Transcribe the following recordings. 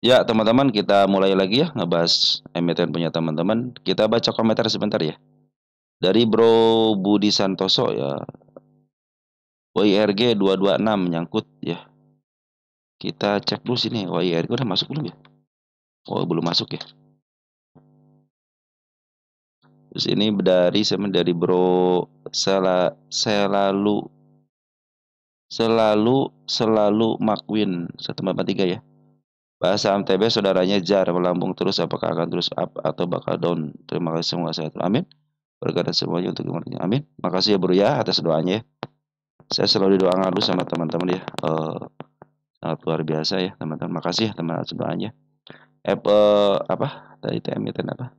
Ya, teman-teman, kita mulai lagi ya ngebahas emiten punya teman-teman. Kita baca komentar sebentar ya. Dari Bro Budi Santoso ya, WIRG 226 nyangkut ya. Kita cek dulu sini, WIRG udah masuk belum ya? Oh, belum masuk ya. Terus ini dari Bro selalu selalu selalu Makwin 143 ya. Bahasa MTB saudaranya Jar melambung terus, apakah akan terus up atau bakal down? Terima kasih, semua sehat. Amin. Berkata semuanya untuk kemenangan. Amin. Makasih ya bro ya atas doanya ya. Saya selalu didoakan dulu sama teman-teman ya. Sangat luar biasa ya teman-teman. Makasih ya teman atas doanya. Apa? Tadi emiten apa?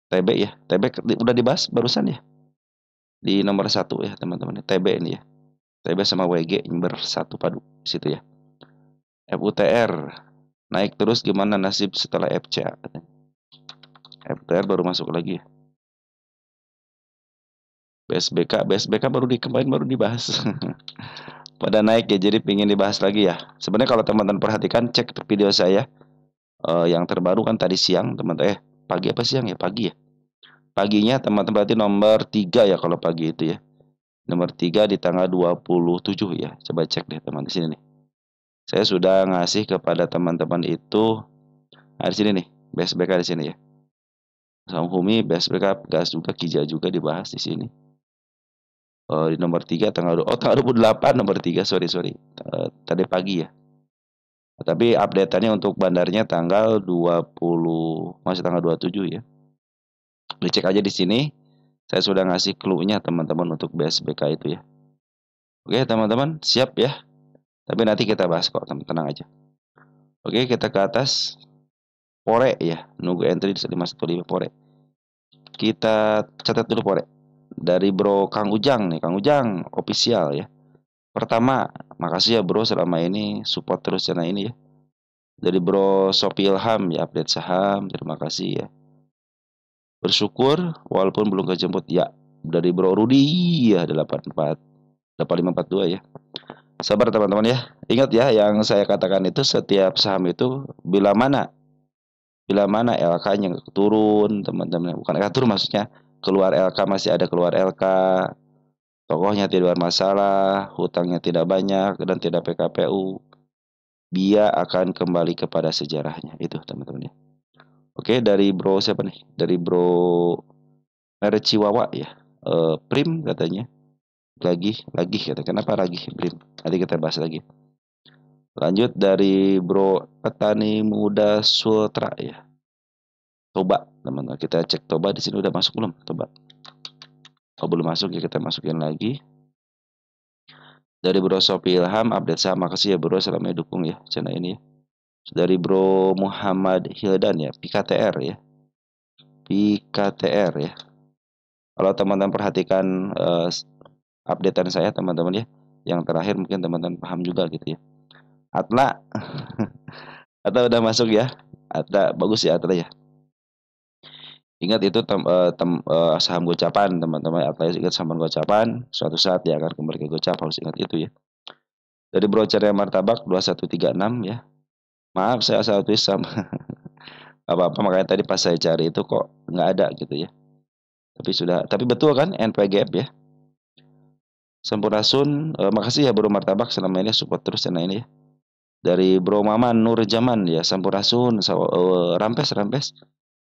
TB ya. TB udah dibahas barusan ya. Di nomor satu ya teman-teman. TB ini ya. TB sama WG bersatu padu di situ ya. FUTR naik terus, gimana nasib setelah FCA? FUTR baru masuk lagi ya. BSBK baru kemarin baru dibahas. Pada naik ya, jadi pingin dibahas lagi ya. Sebenarnya kalau teman-teman perhatikan, cek video saya yang terbaru kan tadi siang teman-teman, pagi apa siang ya, pagi ya, paginya teman-teman, berarti nomor 3 ya kalau pagi itu ya, nomor 3 di tanggal 27 ya. Coba cek deh teman, di sini nih saya sudah ngasih kepada teman-teman itu. Nah, di sini nih BSBK di sini ya, sama Humi BSBK gas juga, Kija juga dibahas di sini. Di nomor 3 tanggal 28 nomor 3, sorry tadi pagi ya. Tapi update-annya untuk bandarnya tanggal 20, masih tanggal 27 ya. Dicek aja di sini. Saya sudah ngasih clue-nya teman-teman untuk BSBK itu ya. Oke, teman-teman, siap ya. Tapi nanti kita bahas kok, teman, tenang aja. Oke, kita ke atas. Pore ya, nunggu entry di 515 Pore. Kita catat dulu Pore. Dari Bro Kang Ujang nih, Kang Ujang official ya. Pertama, makasih ya Bro selama ini support terus channel ini ya. Dari Bro Sopi Ilham ya, update saham, terima kasih ya. Bersyukur walaupun belum kejemput ya. Dari Bro Rudi ya 8542 ya. Sabar teman-teman ya. Ingat ya yang saya katakan itu, setiap saham itu bila mana LK-nya turun teman-teman. Bukan LK turun, maksudnya keluar LK, masih ada keluar LK. Tokohnya tidak bermasalah, hutangnya tidak banyak dan tidak PKPU. Dia akan kembali kepada sejarahnya. Itu teman-teman ya. Oke, dari Bro siapa nih? Dari Bro Merciwawa ya. Prim katanya. Lagi kata. Kenapa lagi Prim? Nanti kita bahas lagi. Lanjut dari Bro Petani Muda Sultra ya. Toba, teman-teman. Kita cek Toba di sini udah masuk belum? Toba. Oh, belum masuk ya, kita masukin lagi. Dari Bro Sopi Ilham, update saham. Makasih ya Bro selama dukung ya channel ini ya. Dari Bro Muhammad Hildan ya, PKTR ya. PKTR ya. Kalau teman-teman perhatikan updatean saya teman-teman ya, yang terakhir mungkin teman-teman paham juga gitu ya. Atla Atla udah masuk ya. Atla bagus ya Atla ya. Ingat itu saham gocapan teman-teman. Atla ingat saham gocapan, suatu saat dia akan kembali ke gocap, harus ingat itu ya. Dari brochernya Martabak 2136 ya. Maaf saya asal tulis sama apa-apa, makanya tadi pas saya cari itu kok nggak ada gitu ya. Tapi betul kan NPGF ya. Sampurasun, makasih ya Bro Martabak selama ini support terus channel ini ya. Dari Bro Maman Nur Jaman ya, Sampurasun, rampes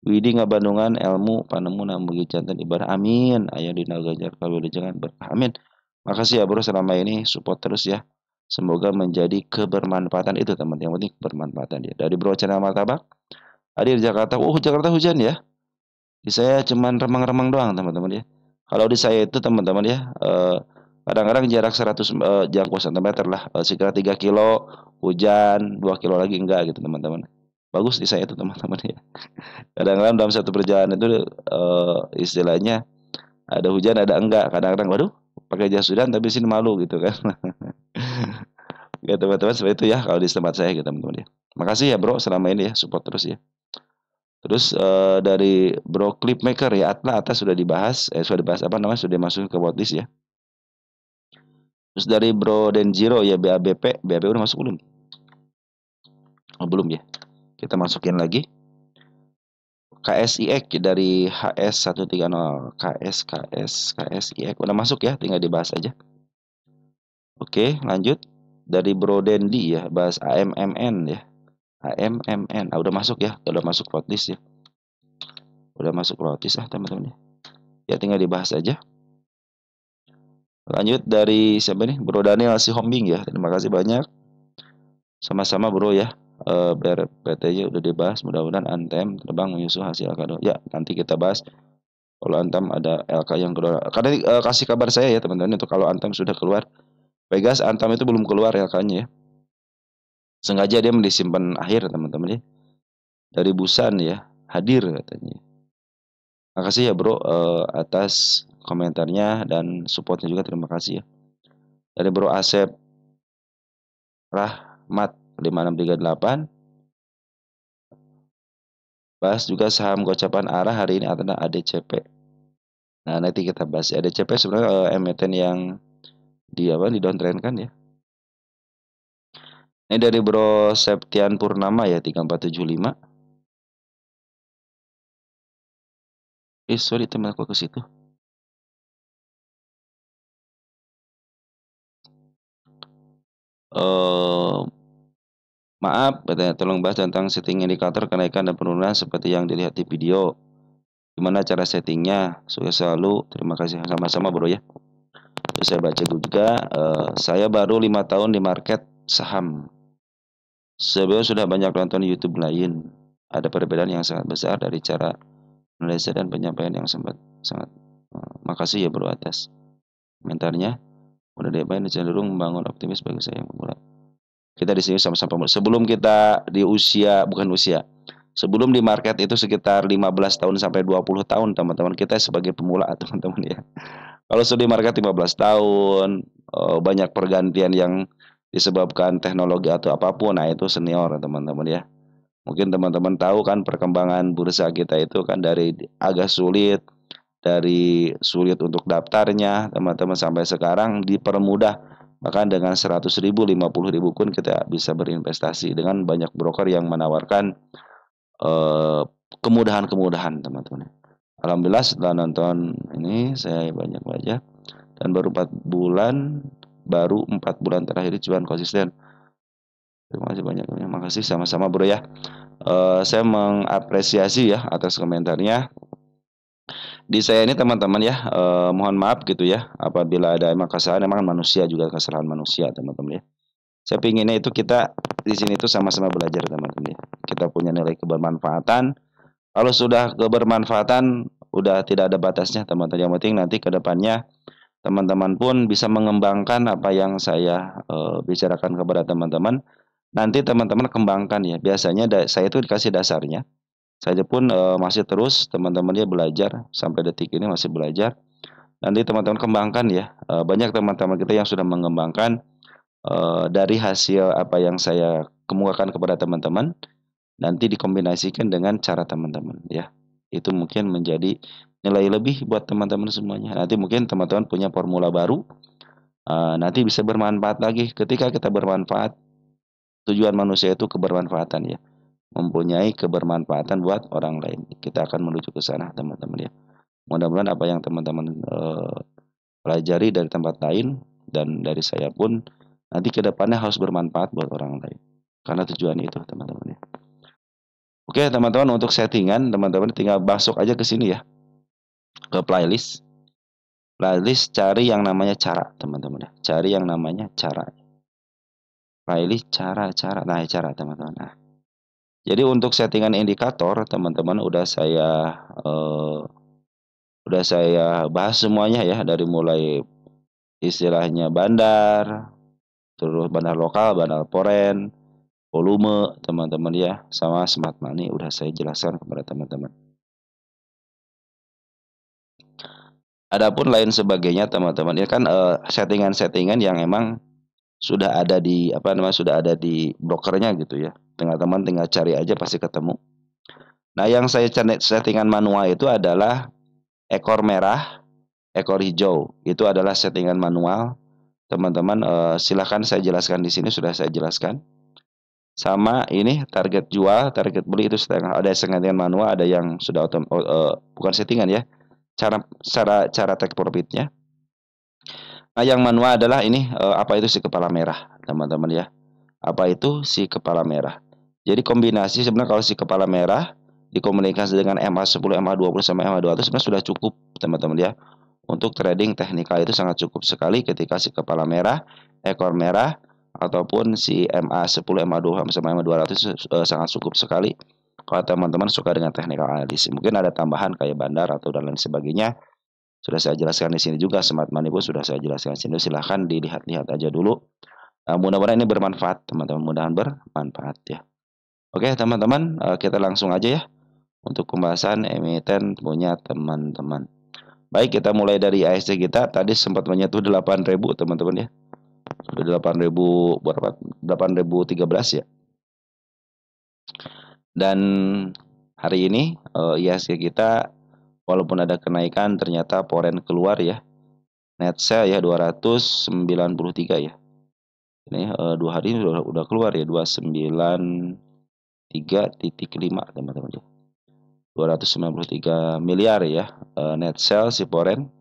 Widi Ngabandungan ilmu panemu nambugi jantan ibadah, amin. Ayo dina gajar kalau jangan berkah, amin. Makasih ya Bro selama ini support terus ya. Semoga menjadi kebermanfaatan itu teman, yang penting bermanfaatan ya. Dari Bro channel Martabak hadir Jakarta. Jakarta hujan ya. Di saya cuman remang-remang doang teman-teman ya. Kalau di saya itu teman-teman ya, kadang-kadang jarak 100 jangkau cm lah, sekitar 3 kilo hujan, 2 kilo lagi enggak gitu teman-teman. Bagus di saya itu teman-teman ya. Kadang-kadang dalam satu perjalanan itu istilahnya ada hujan ada enggak. Kadang-kadang waduh pakai jas hujan tapi sini malu gitu kan. Ya teman-teman, seperti itu ya kalau di tempat saya gitu teman-teman ya. Makasih ya Bro selama ini ya support terus ya. Terus dari Bro Clipmaker ya, atas sudah dibahas, apa namanya, sudah masuk ke watchlist ya. Terus dari Bro Denjiro ya, BABP udah masuk belum? Oh, belum ya. Kita masukin lagi KSIX dari HS130 KSIX udah masuk ya, tinggal dibahas aja. Oke, lanjut dari Bro Dendi ya, bahas AMMN ya. AMMN, udah masuk ya, udah masuk rotis ya. Udah masuk rotis teman-teman ya. Ya tinggal dibahas aja. Lanjut dari siapa nih? Bro Daniel Sihombing ya. Terima kasih banyak. Sama-sama bro ya. BRPT-nya udah dibahas. Mudah-mudahan Antem terbang menyusul hasil LK. Ya, nanti kita bahas. Kalau Antem ada LK yang kedua. Karena kasih kabar saya ya teman-teman itu kalau Antem sudah keluar. Pegas Antem itu belum keluar LK-nya ya. Sengaja dia disimpan akhir teman-teman ya. Dari Busan ya. Hadir katanya. Makasih ya bro atas komentarnya dan supportnya juga, terima kasih ya. Dari Bro Asep Rahmat 5638, bahas juga saham gocapan arah hari ini adalah ADCP. Nah nanti kita bahas ya. ADCP sebenarnya emiten yang di downtrend kan ya. Ini dari Bro Septian Purnama ya 3475. Sorry teman aku ke situ. Maaf, katanya tolong bahas tentang setting indikator kenaikan dan penurunan seperti yang dilihat di video. Gimana cara settingnya? Sukses selalu. Terima kasih sama-sama bro ya. Terus saya baca juga. Saya baru 5 tahun di market saham. Sebelum sudah banyak nonton YouTube lain. Ada perbedaan yang sangat besar dari cara analisa dan penyampaian yang sangat. Makasih ya bro atas komentarnya. Udah diapain cenderung membangun optimis bagi saya yang pemula. Kita di sini sama-sama pemula. Sebelum kita di usia, bukan usia. Sebelum di market itu sekitar 15 tahun sampai 20 tahun teman-teman, kita sebagai pemula teman-teman ya. Kalau sudah di market 15 tahun, banyak pergantian yang disebabkan teknologi atau apapun, nah itu senior teman-teman ya. Mungkin teman-teman tahu kan perkembangan bursa kita itu kan dari agak sulit, dari sulit untuk daftarnya teman-teman sampai sekarang dipermudah, bahkan dengan 100.000 50.000 pun kita bisa berinvestasi dengan banyak broker yang menawarkan kemudahan-kemudahan teman-teman. Alhamdulillah setelah nonton ini saya banyak belajar dan baru 4 bulan terakhir cuan konsisten. Terima kasih banyak, terima kasih sama-sama bro ya. Saya mengapresiasi ya atas komentarnya. Di saya ini teman-teman ya, mohon maaf gitu ya apabila ada emang kesalahan, emang manusia juga kesalahan manusia teman-teman ya. Saya pinginnya itu kita di sini tuh sama-sama belajar teman-teman ya. Kita punya nilai kebermanfaatan. Kalau sudah kebermanfaatan udah tidak ada batasnya teman-teman. Yang penting nanti ke depannya teman-teman pun bisa mengembangkan apa yang saya bicarakan kepada teman-teman. Nanti teman-teman kembangkan ya. Biasanya saya itu dikasih dasarnya. Saya pun masih terus teman-teman dia belajar sampai detik ini masih belajar. Nanti teman-teman kembangkan ya. Banyak teman-teman kita yang sudah mengembangkan dari hasil apa yang saya kemukakan kepada teman-teman. Nanti dikombinasikan dengan cara teman-teman ya. Itu mungkin menjadi nilai lebih buat teman-teman semuanya. Nanti mungkin teman-teman punya formula baru. Nanti bisa bermanfaat lagi. Ketika kita bermanfaat, tujuan manusia itu kebermanfaatan ya. Mempunyai kebermanfaatan buat orang lain. Kita akan menuju ke sana teman-teman ya. Mudah-mudahan apa yang teman-teman pelajari dari tempat lain dan dari saya pun nanti ke depannya harus bermanfaat buat orang lain. Karena tujuan itu teman-teman ya. Oke teman-teman, untuk settingan teman-teman tinggal masuk aja ke sini ya. Ke playlist. Playlist cari yang namanya cara teman-teman ya. Cari yang namanya cara. Playlist cara. Nah, cara teman-teman. Nah. Jadi untuk settingan indikator teman-teman udah saya bahas semuanya ya, dari mulai istilahnya bandar, terus bandar lokal, bandar foreign, volume teman-teman ya, sama smart money udah saya jelaskan kepada teman-teman. Adapun lain sebagainya teman-teman ya kan settingan-settingan yang emang sudah ada di sudah ada di brokernya gitu ya. Teman-teman tinggal cari aja pasti ketemu. Nah, yang saya settingan manual itu adalah ekor merah, ekor hijau. Itu adalah settingan manual. Teman-teman silahkan saya jelaskan di sini, sudah saya jelaskan. sama ini target jual, target beli itu setengah. Ada settingan manual, ada yang sudah bukan settingan ya. Cara take profitnya. Nah, yang manual adalah ini apa itu si kepala merah, teman-teman ya. Apa itu si kepala merah? Jadi kombinasi sebenarnya kalau si kepala merah dikomunikasi dengan MA10, MA20 sama MA200 sebenarnya sudah cukup, teman-teman ya. Untuk trading teknikal itu sangat cukup sekali ketika si kepala merah, ekor merah ataupun si MA10, MA20 sama MA200 sangat cukup sekali. Kalau teman-teman suka dengan teknikal analisis, mungkin ada tambahan kayak bandar atau dan lain sebagainya. Sudah saya jelaskan di sini juga, smart money pun sudah saya jelaskan di sini. Silahkan dilihat-lihat aja dulu. Mudah-mudahan ini bermanfaat, teman-teman. Mudahan bermanfaat ya. Oke, teman-teman, kita langsung aja ya untuk pembahasan emiten punya teman-teman. Baik, kita mulai dari IHSG kita. Tadi sempat menyentuh 8.000, teman-teman ya. Sudah 8.000 berapa? 8.013 ya. Dan hari ini IHSG kita walaupun ada kenaikan ternyata foreign keluar ya. Net sell ya 293 ya. Ini 2 hari ini udah keluar ya 293.5 teman-teman ya. 293 miliar ya net sell si foreign.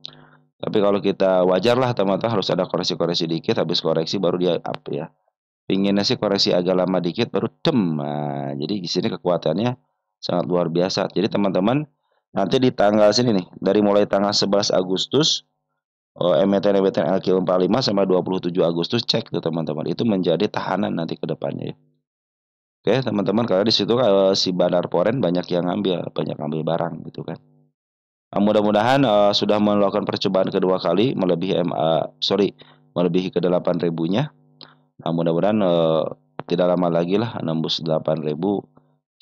Tapi kalau kita wajar lah teman-teman, harus ada koreksi-koreksi dikit, habis koreksi baru dia up ya. Pinginnya sih koreksi agak lama dikit baru dem. Nah, jadi di sini kekuatannya sangat luar biasa. Jadi teman-teman nanti di tanggal sini nih, dari mulai tanggal 11 Agustus emiten-emiten LQ45 sama 27 Agustus cek tuh teman-teman. Itu menjadi tahanan nanti ke depannya ya. Oke, teman-teman, karena di situ si bandar foreign banyak yang banyak ambil barang gitu kan. Mudah-mudahan sudah melakukan percobaan kedua kali melebihi ke 8.000-nya. Nah, mudah-mudahan tidak lama lagi lah nembus 8.000.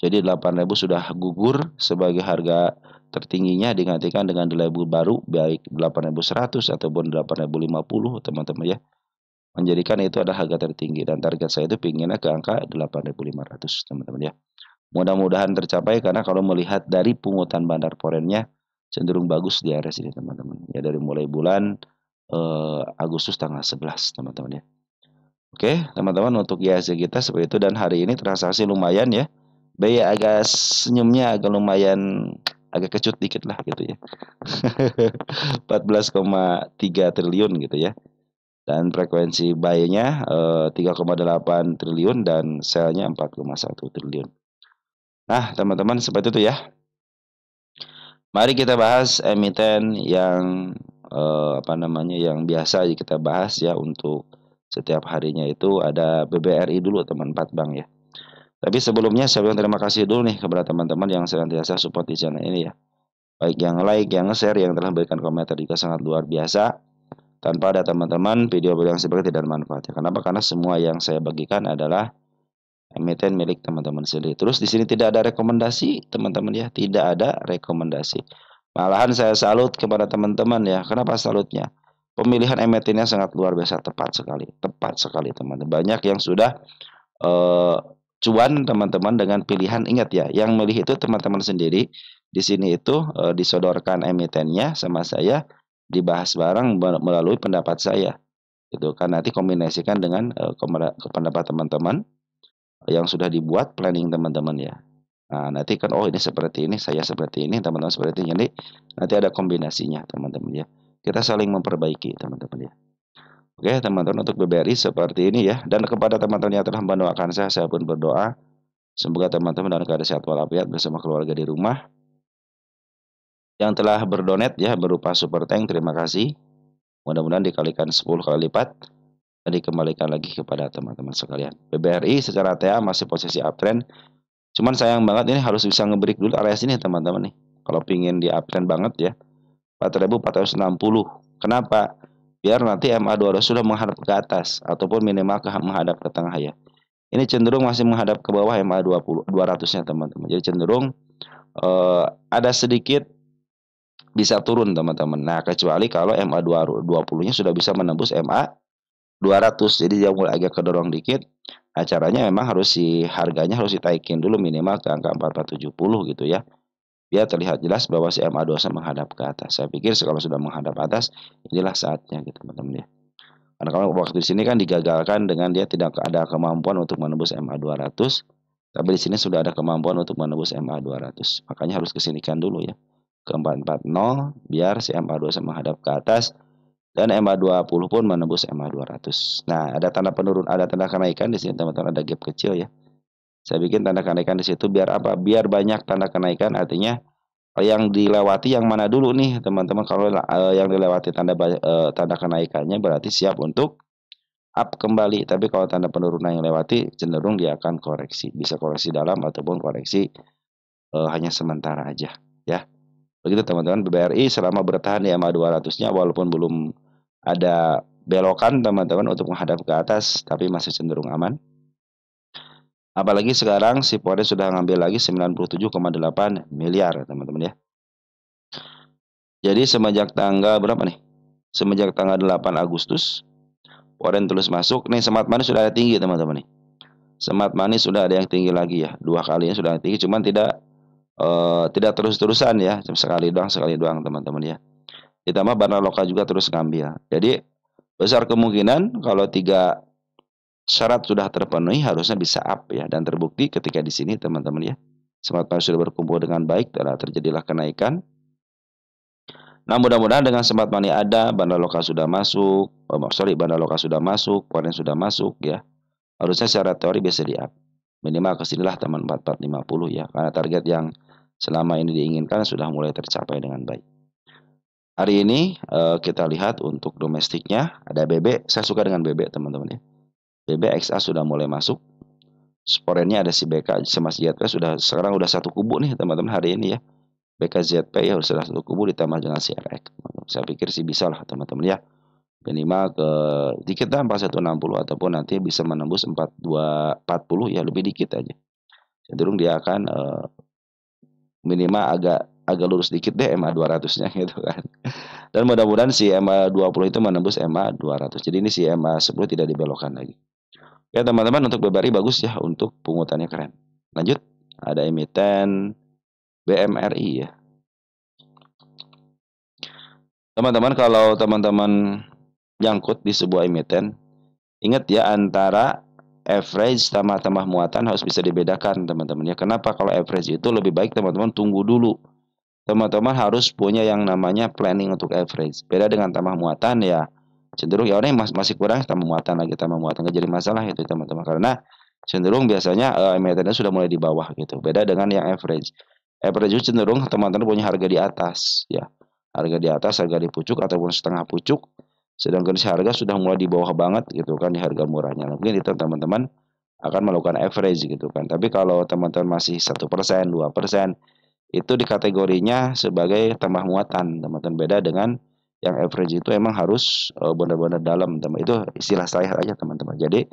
Jadi 8.000 sudah gugur sebagai harga tertingginya, digantikan dengan label baru baik 8.100 ataupun 8.050 teman-teman ya. Menjadikan itu adalah harga tertinggi dan target saya itu pinginnya ke angka 8.500 teman-teman ya. Mudah-mudahan tercapai karena kalau melihat dari pungutan bandar foreignnya cenderung bagus di area sini teman-teman. Ya dari mulai bulan Agustus tanggal 11 teman-teman ya. Oke, teman-teman, untuk IHSG kita seperti itu dan hari ini transaksi lumayan ya. BI agak senyumnya agak lumayan agak kecut dikit lah gitu ya. 14,3 triliun gitu ya. Dan frekuensi buy-nya 3,8 triliun dan sell-nya 4,1 triliun. Nah, teman-teman, seperti itu ya. Mari kita bahas emiten yang yang biasa kita bahas ya untuk setiap harinya. Itu ada BBRI dulu teman 4 bank ya. Tapi sebelumnya saya bilang terima kasih dulu nih kepada teman-teman yang senantiasa support di channel ini ya. Baik yang like, yang share, yang telah berikan komentar juga sangat luar biasa. Tanpa ada teman-teman, video-video yang seperti tidak manfaatnya. Kenapa? Karena semua yang saya bagikan adalah emiten milik teman-teman sendiri. Terus di sini tidak ada rekomendasi, teman-teman ya, tidak ada rekomendasi. Malahan saya salut kepada teman-teman ya. Kenapa salutnya? Pemilihan emitennya sangat luar biasa, tepat sekali teman-teman. Banyak yang sudah cuan teman-teman dengan pilihan. Ingat ya, yang milih itu teman-teman sendiri. Di sini itu disodorkan emitennya sama saya, dibahas bareng melalui pendapat saya. Itu kan nanti kombinasikan dengan pendapat teman-teman yang sudah dibuat planning teman-teman ya. Nah, nanti kan ini seperti ini, saya seperti ini, teman-teman seperti ini. Jadi nanti ada kombinasinya teman-teman ya. Kita saling memperbaiki teman-teman ya. Oke, teman-teman, untuk BBRI seperti ini ya. Dan kepada teman-teman yang telah mendoakan saya pun berdoa semoga teman-teman dalam keadaan sehat walafiat bersama keluarga di rumah. Yang telah berdonat ya berupa super tank, terima kasih. Mudah-mudahan dikalikan 10 kali lipat dan dikembalikan lagi kepada teman-teman sekalian. BBRI secara TA masih posisi uptrend. Cuman sayang banget ini harus bisa ngebreak dulu area sini teman-teman nih. Kalau pingin di uptrend banget ya. 4.460. Kenapa? Biar nanti MA200 sudah menghadap ke atas ataupun minimal menghadap ke tengah ya. Ini cenderung masih menghadap ke bawah MA20 200-nya teman-teman. Jadi cenderung ada sedikit bisa turun teman-teman. Nah, kecuali kalau MA20-nya sudah bisa menembus MA200. Jadi dia mulai agak kedorong dikit. Nah, caranya memang harganya harus ditaikin dulu minimal ke angka 4470 gitu ya. Biar terlihat jelas bahwa si MA200 menghadap ke atas. Saya pikir kalau sudah menghadap atas, inilah saatnya gitu teman-teman ya. Karena kalau waktu di sini kan digagalkan dengan dia tidak ada kemampuan untuk menembus MA 200, tapi di sini sudah ada kemampuan untuk menembus MA 200. Makanya harus kesinikan dulu ya. Ke 440 biar si MA 200 menghadap ke atas dan MA 20 pun menembus MA 200. Nah, ada tanda penurun, ada tanda kenaikan di sini teman-teman, ada gap kecil ya. Saya bikin tanda kenaikan di situ biar apa? Biar banyak tanda kenaikan, artinya yang dilewati yang mana dulu nih teman-teman. Kalau yang dilewati tanda kenaikannya berarti siap untuk up kembali. Tapi kalau tanda penurunan yang lewati cenderung dia akan koreksi, bisa koreksi dalam ataupun koreksi hanya sementara aja ya. Begitu teman-teman, BBRI selama bertahan di MA 200-nya walaupun belum ada belokan teman-teman untuk menghadap ke atas, tapi masih cenderung aman. Apalagi sekarang si Forex sudah ngambil lagi 97,8 miliar teman-teman ya. Jadi semenjak tanggal berapa nih? Semenjak tanggal 8 Agustus Forex terus masuk. Nih Smart Money sudah ada tinggi teman-teman nih. Smart Money sudah ada yang tinggi lagi ya. Dua kalinya sudah tinggi, cuman tidak terus-terusan ya. Cuma sekali doang teman-teman ya. Ditambah Baraloka juga terus ngambil. Jadi besar kemungkinan kalau tiga syarat sudah terpenuhi harusnya bisa up ya, dan terbukti ketika di sini teman-teman ya. Smart Money sudah berkumpul dengan baik, telah terjadilah kenaikan. Nah, mudah-mudahan dengan Smart Money ada, Baraloka sudah masuk, Baraloka sudah masuk, Forex sudah masuk ya. Harusnya secara teori bisa di up. Minimal ke sinilah teman 4450 ya, karena target yang selama ini diinginkan sudah mulai tercapai dengan baik. Hari ini kita lihat untuk domestiknya ada BB, saya suka dengan BB teman-teman ya. BBXA sudah mulai masuk. Sporennya ada si BK sama si ZP sekarang udah satu kubu nih teman-teman hari ini ya. BKZP ya sudah satu kubu ditambah dengan si RX. Saya pikir sih bisa lah teman-teman ya. Minimal ke dikit lah 4160 ataupun nanti bisa menembus 4240 ya, lebih dikit aja. Cenderung dia akan minimal agak lurus dikit deh MA 200-nya gitu kan. Dan mudah-mudahan si MA 20 itu menembus MA 200. Jadi ini si MA 10 tidak dibelokkan lagi. Ya teman-teman, untuk BBRI bagus ya, untuk pungutannya keren. Lanjut, ada emiten BMRI ya. Teman-teman, kalau teman-teman nyangkut di sebuah emiten, ingat ya, antara average sama tambah muatan harus bisa dibedakan teman-teman ya. Kenapa? Kalau average itu lebih baik teman-teman tunggu dulu. Teman-teman harus punya yang namanya planning untuk average. Beda dengan tambah muatan ya, cenderung ya orang masih kurang tambah muatan lagi, tambah muatan nggak jadi masalah itu teman-teman, karena cenderung biasanya emitennya sudah mulai di bawah gitu. Beda dengan yang average. Average itu cenderung teman-teman punya harga di atas ya. Harga di atas, harga di pucuk ataupun setengah pucuk. Sedangkan si harga sudah mulai di bawah banget gitu kan, di harga murahnya. Mungkin itu teman-teman akan melakukan average gitu kan. Tapi kalau teman-teman masih 1%, 2%, itu di kategorinya sebagai tambah muatan teman-teman. Beda dengan yang average itu emang harus benar-benar dalam teman. Itu istilah saya aja teman-teman. Jadi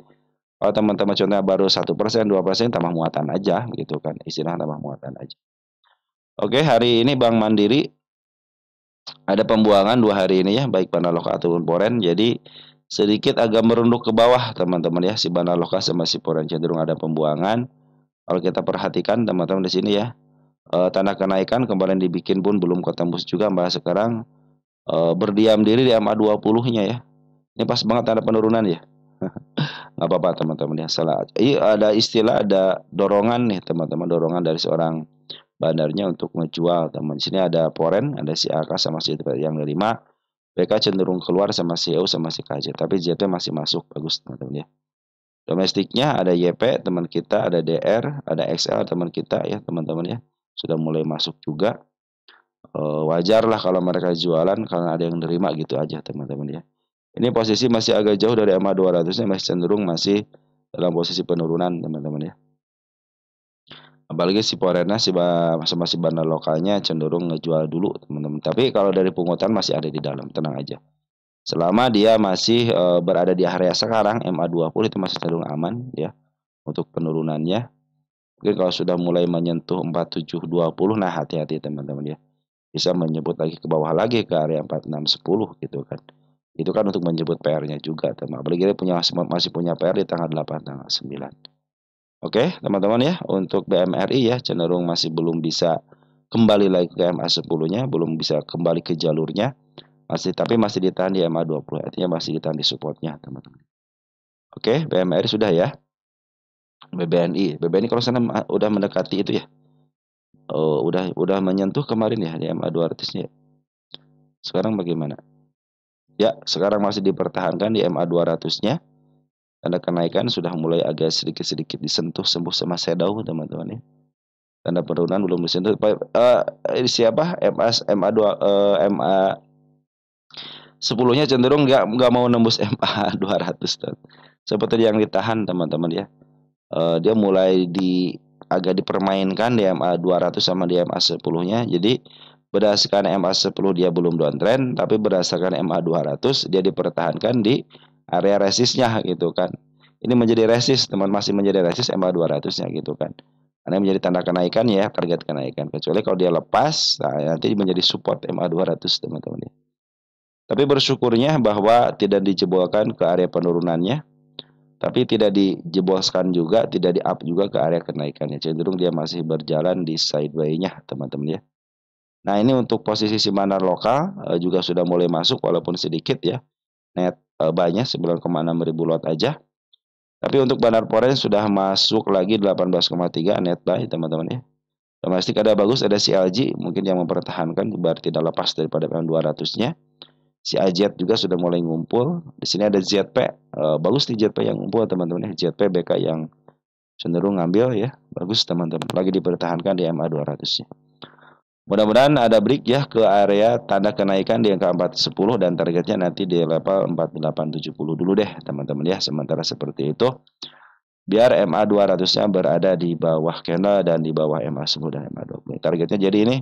kalau teman-teman contohnya baru 1%, 2% tambah muatan aja gitu kan, istilah tambah muatan aja. Oke, hari ini Bank Mandiri ada pembuangan 2 hari ini ya, baik Banaloka ataupun Poren. Jadi sedikit agak merunduk ke bawah teman-teman ya, si Banaloka sama si Poren cenderung ada pembuangan. Kalau kita perhatikan teman-teman di sini ya, tanda kenaikan kemarin dibikin pun belum ketembus juga, malah sekarang berdiam diri di MA 20-nya ya. Ini pas banget tanda penurunan ya. Nggak apa-apa teman-teman ya, salah. Ada istilah, ada dorongan nih teman-teman, dorongan dari seorang bandarnya untuk menjual teman. Di sini ada Poren, ada si AK sama si yang kelima. PK cenderung keluar sama si EU sama si KJ, tapi JP masih masuk, bagus teman-teman ya. Domestiknya ada YP teman kita, ada DR, ada XL teman kita ya teman-teman ya. Sudah mulai masuk juga. Wajar lah kalau mereka jualan karena ada yang nerima gitu aja teman-teman ya. Ini posisi masih agak jauh dari MA 200-nya, masih cenderung masih dalam posisi penurunan teman-teman ya. Apalagi si Porena masih bandar lokalnya cenderung ngejual dulu teman-teman. Tapi kalau dari pungutan masih ada di dalam, tenang aja. Selama dia masih berada di area sekarang MA 20 itu masih cenderung aman ya untuk penurunannya. Mungkin kalau sudah mulai menyentuh 4720, nah hati-hati teman-teman ya. Bisa menyebut lagi ke bawah lagi ke area 4610 gitu kan. Itu kan untuk menyebut PR-nya juga teman. Apalagi dia masih punya PR di tanggal 8, tanggal 9. Oke, teman-teman ya, untuk BMRI ya cenderung masih belum bisa kembali lagi ke MA 10-nya, belum bisa kembali ke jalurnya. Tapi masih ditahan di MA20, artinya masih ditahan di supportnya, teman-teman. Oke, BMRI sudah ya. BBNI kalau sana udah mendekati itu ya. Oh, udah menyentuh kemarin ya di MA200-nya. Sekarang bagaimana? Ya, sekarang masih dipertahankan di MA200-nya. Tanda kenaikan sudah mulai agak sedikit-sedikit disentuh sembuh sama shadow, teman-teman ya. Tanda penurunan belum disentuh. Siapa? MA2 MA 10-nya cenderung nggak mau nembus MA 200 tuh. Seperti yang ditahan, teman-teman ya. Dia mulai agak dipermainkan di MA 200 sama di MA 10-nya. Jadi berdasarkan MA 10 dia belum downtrend, tapi berdasarkan MA 200 dia dipertahankan di area resistnya gitu kan. Ini menjadi resist, teman, masih menjadi resist MA 200-nya gitu kan. Karena menjadi tanda kenaikan ya, target kenaikan. Kecuali kalau dia lepas, nah nanti menjadi support MA 200, teman-teman ya. Tapi bersyukurnya bahwa tidak dijebolkan ke area penurunannya, tapi tidak dijebolkan juga, tidak di-up juga ke area kenaikannya. Cenderung dia masih berjalan di sideway-nya, teman-teman ya. Nah, ini untuk posisi simpanan lokal juga sudah mulai masuk walaupun sedikit ya. Net banyak 9,6 ribu lot aja. Tapi untuk bandar foreign sudah masuk lagi 18,3 net buy, teman-teman ya. Domestik ada bagus, ada CLG mungkin yang mempertahankan biar tidak lepas daripada M200-nya. Si AZ juga sudah mulai ngumpul. Di sini ada ZP. Bagus di ZP yang ngumpul, teman-teman ya. ZP BK yang cenderung ngambil ya. Bagus, teman-teman. Lagi dipertahankan di MA 200-nya. Mudah-mudahan ada break ya ke area tanda kenaikan di angka 410 dan targetnya nanti di level 4870 dulu deh, teman-teman ya. Sementara seperti itu biar MA 200-nya berada di bawah candle dan di bawah MA 10 dan MA 20. Targetnya jadi ini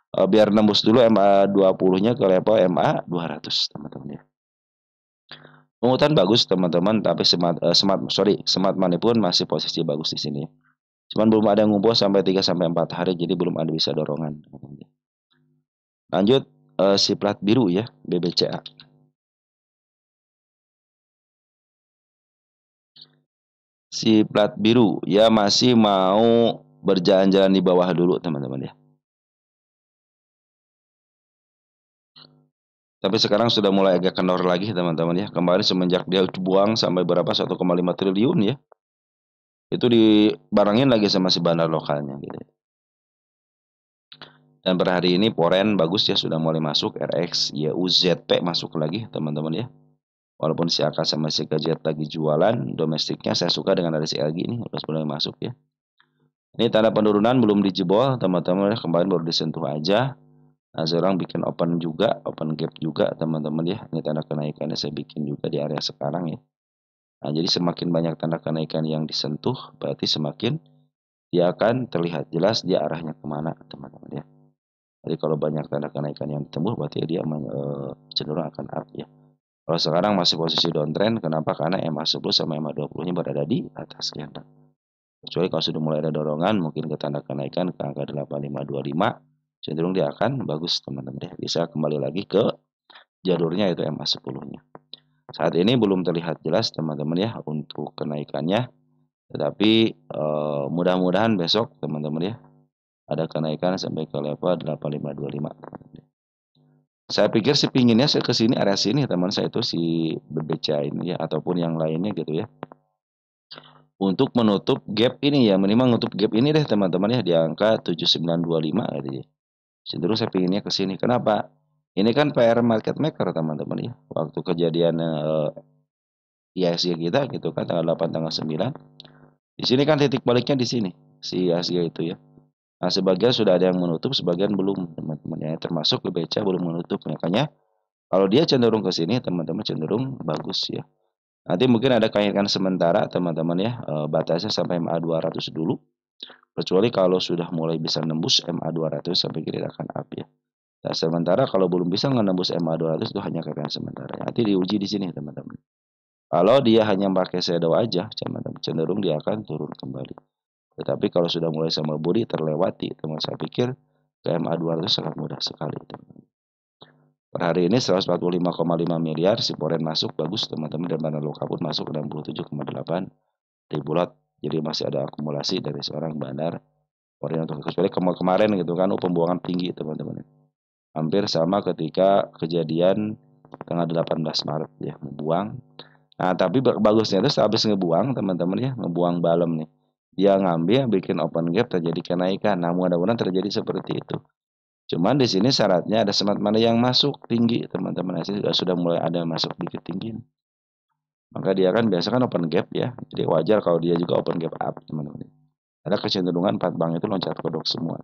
biar nembus dulu MA 20-nya ke level MA 200, teman-teman ya. Pungutan bagus, teman-teman, tapi smart money pun masih posisi bagus di sini. Cuman belum ada yang ngumpul sampai 3 sampai 4 hari, jadi belum ada bisa dorongan. Lanjut si plat biru ya, BBCA. Si plat biru ya masih mau berjalan-jalan di bawah dulu, teman-teman ya. Tapi sekarang sudah mulai agak kendor lagi, teman-teman ya. Kemarin semenjak dia buang sampai berapa 1,5 triliun ya. Itu dibarengin lagi sama si bandar lokalnya gitu. Dan per hari ini Poren bagus ya, sudah mulai masuk. RX YUZP masuk lagi, teman-teman ya. Walaupun si AK sama si KZ lagi jualan, domestiknya saya suka dengan ada si LG ini harus mulai masuk ya. Ini tanda penurunan belum dijebol, teman-teman ya. Kemarin baru disentuh aja. Nah, sekarang bikin open juga, open gap juga, teman-teman ya. Ini tanda kenaikannya saya bikin juga di area sekarang ya. Nah, jadi semakin banyak tanda kenaikan yang disentuh, berarti semakin dia akan terlihat jelas dia arahnya kemana, teman-teman ya. Jadi kalau banyak tanda kenaikan yang ditembus, berarti dia cenderung akan up ya. Kalau sekarang masih posisi downtrend, kenapa? Karena MA10 sama MA20-nya berada di atas candle. Kecuali kalau sudah mulai ada dorongan, mungkin ke tanda kenaikan ke angka 8525, cenderung dia akan bagus, teman-teman deh. Bisa kembali lagi ke jalurnya itu MA10-nya. Saat ini belum terlihat jelas, teman-teman ya, untuk kenaikannya. Tetapi mudah-mudahan besok, teman-teman ya, ada kenaikan sampai ke level 8525. Saya pikir sih pinginnya saya ke sini, area sini teman saya itu si BBCA ini ya, ataupun yang lainnya gitu ya. Untuk menutup gap ini ya, minimal menutup gap ini deh teman-teman ya, di angka 7925 gitu ya. Cenderung saya pinginnya ke sini. Kenapa? Ini kan PR market maker, teman-teman ya. Waktu kejadian IHSG kita gitu kan tanggal 8 tanggal 9. Di sini kan titik baliknya di sini si IHSG itu ya. Nah, sebagian sudah ada yang menutup, sebagian belum, teman-teman ya. Termasuk BBCA belum menutup. Makanya kalau dia cenderung ke sini, teman-teman cenderung bagus ya. Nanti mungkin ada kenaikan sementara, teman-teman ya. Batasnya sampai MA 200 dulu. Kecuali kalau sudah mulai bisa nembus MA 200 sampai kira akan up ya. Nah, sementara kalau belum bisa menembus MA 200 itu hanya kenaikan sementara. Nanti diuji di sini, teman-teman. Kalau dia hanya pakai shadow aja, teman-teman, cenderung dia akan turun kembali. Tetapi kalau sudah mulai sama body terlewati, teman saya pikir ke MA 200 sangat mudah sekali, teman-teman. Per hari ini 145,5 miliar si Poren masuk bagus, teman-teman, dan bandar lokal pun masuk 67,8 ribu lot. Jadi masih ada akumulasi dari seorang bandar Poren untuk kecuali kemarin gitu kan, pembuangan tinggi, teman-teman. Hampir sama ketika kejadian tanggal 18 Maret ya, ngebuang. Nah, tapi bagusnya itu habis ngebuang, teman-teman ya, ngebuang balem nih. Dia ngambil bikin open gap terjadi kenaikan. Nah, mudah-mudahan terjadi seperti itu. Cuman di sini syaratnya ada smart money yang masuk tinggi, teman-teman. Nah, sudah mulai ada masuk dikit tinggi. Maka dia kan biasa kan open gap ya. Jadi wajar kalau dia juga open gap up, teman-teman. Ada kecenderungan 4 bank itu loncat kodok semua.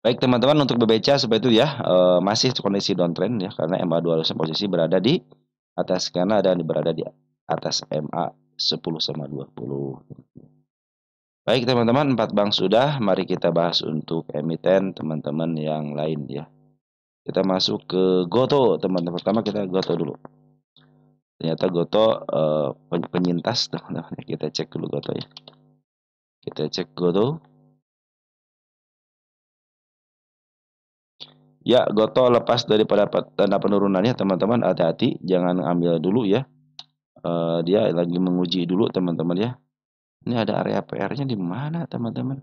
Baik teman-teman, untuk BBCA seperti itu ya, masih kondisi downtrend ya, karena MA200 posisi berada di atas skena dan berada di atas MA 10 sama 20. Baik teman-teman, 4 bank sudah, mari kita bahas untuk emiten teman-teman yang lain ya. Kita masuk ke Goto teman-teman. Pertama kita Goto dulu. Ternyata Goto penyintas teman-teman. Kita cek dulu Goto ya. Kita cek Goto. Ya, Goto lepas daripada tanda penurunannya teman-teman, hati-hati jangan ambil dulu ya. Dia lagi menguji dulu teman-teman ya. Ini ada area PR-nya di mana teman-teman?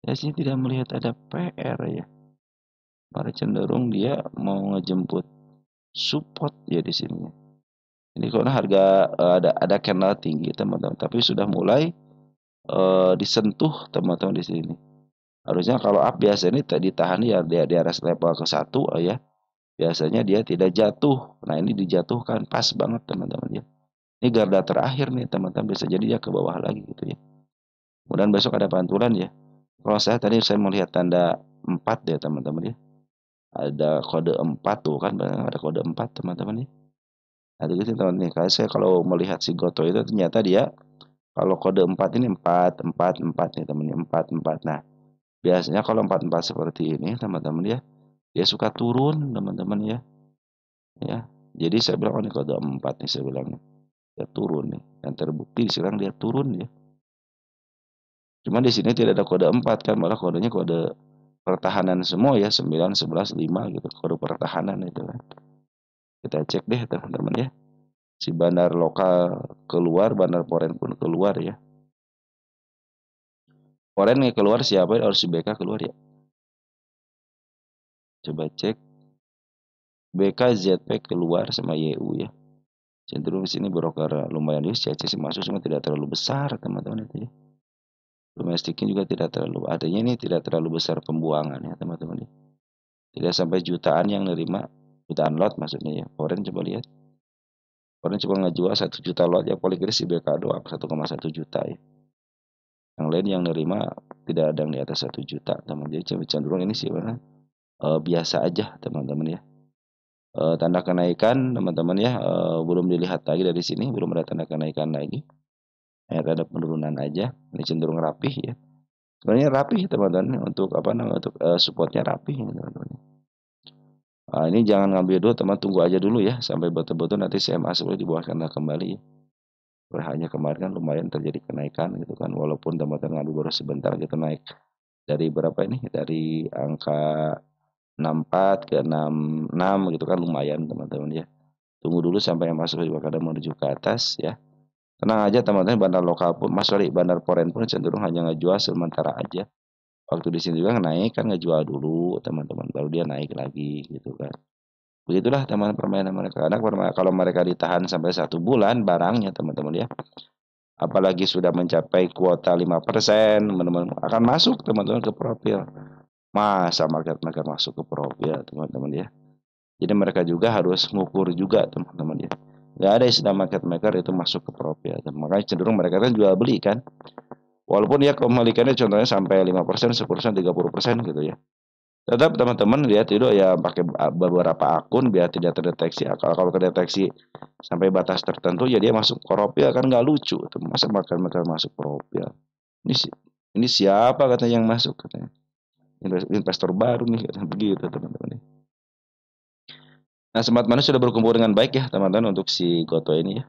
Saya sih tidak melihat ada PR ya. Malah cenderung dia mau ngejemput support ya di sini. Ini karena harga ada candle tinggi teman-teman, tapi sudah mulai disentuh teman-teman di sini. Harusnya kalau up biasanya ini ditahan ya di atas level ke 1 ya. Biasanya dia tidak jatuh. Nah, ini dijatuhkan pas banget teman-teman ya. Ini garda terakhir nih teman-teman, bisa jadi dia ke bawah lagi gitu ya. Kemudian besok ada pantulan ya. Kalau saya melihat tanda 4 ya teman-teman ya. Ada kode 4 tuh kan, ada kode 4 teman-teman ya. Nah, gitu teman nih. Kalau melihat si Goto itu ternyata dia kalau kode 4 ini 4 4 4 nih teman-teman, 4 4. Nah, biasanya kalau 4 4 seperti ini teman-teman ya, dia suka turun teman-teman ya. Ya. Jadi saya bilang oh, ini kode 4 nih saya bilang. Dia turun nih. Dan terbukti sekarang dia turun ya. Cuman di sini tidak ada kode 4 kan, malah kodenya kode pertahanan semua ya, 9 11 5 gitu, kode pertahanan itu kan. Kita cek deh teman-teman ya. Si bandar lokal keluar, bandar foreign pun keluar ya. Foreign nih keluar siapa? Harus si BK keluar ya. Coba cek. BK ZP keluar sama YU ya. Cenderung di sini broker lumayan di CC masuk, cuma tidak terlalu besar teman-teman itu ya. Domestiknya juga tidak terlalu, artinya ini tidak terlalu besar pembuangan ya teman-teman ya. Tidak sampai jutaan yang nerima, jutaan lot maksudnya ya. Foreign coba lihat. Foreign coba ngejual 1 juta lot ya, paling kira si BK doang 1,1 juta ya. Yang lain yang nerima tidak ada yang di atas 1 juta teman. Jadi cenderung ini sih biasa aja teman-teman ya. Tanda kenaikan teman-teman ya, belum dilihat lagi dari sini, belum ada tanda kenaikan lagi. Hanya ada penurunan aja. Ini cenderung rapih ya. Sebenarnya rapih teman-teman untuk apa namanya, untuk supportnya rapih teman-teman. Nah, ini jangan ngambil dulu teman, tunggu aja dulu ya sampai betul-betul nanti CMA boleh dibuahkan kembali. Hanya kemarin kan lumayan terjadi kenaikan gitu kan, walaupun teman-teman ngambil baru sebentar gitu naik dari berapa ini, dari angka 64 ke 66 gitu kan, lumayan teman-teman ya. Tunggu dulu sampai yang masuk juga kadang menuju ke atas ya. Tenang aja teman-teman, bandar lokal pun, bandar foreign pun cenderung hanya ngejual sementara aja. Waktu di sini juga naik kan ngejual dulu teman-teman, baru dia naik lagi gitu kan. Begitulah teman permainan mereka. Karena kalau mereka ditahan sampai 1 bulan barangnya teman-teman ya, apalagi sudah mencapai kuota 5%, teman-teman akan masuk teman-teman ke profil. Masa market masuk ke profil teman-teman ya. Jadi mereka juga harus mengukur juga teman-teman ya. Gak ada istilah market maker itu masuk ke profil. Makanya cenderung mereka kan jual beli kan. Walaupun ya kembalikannya contohnya sampai 5%, 10%, 30% gitu ya. Tetap teman-teman lihat itu ya pakai beberapa akun biar tidak terdeteksi. Kalau terdeteksi sampai batas tertentu ya dia masuk profil kan nggak lucu. Masa makan masuk profil. Ini ini siapa katanya yang masuk katanya. Investor baru nih katanya begitu teman-teman. Nah, Smart Money sudah berkumpul dengan baik ya teman-teman untuk si Goto ini ya.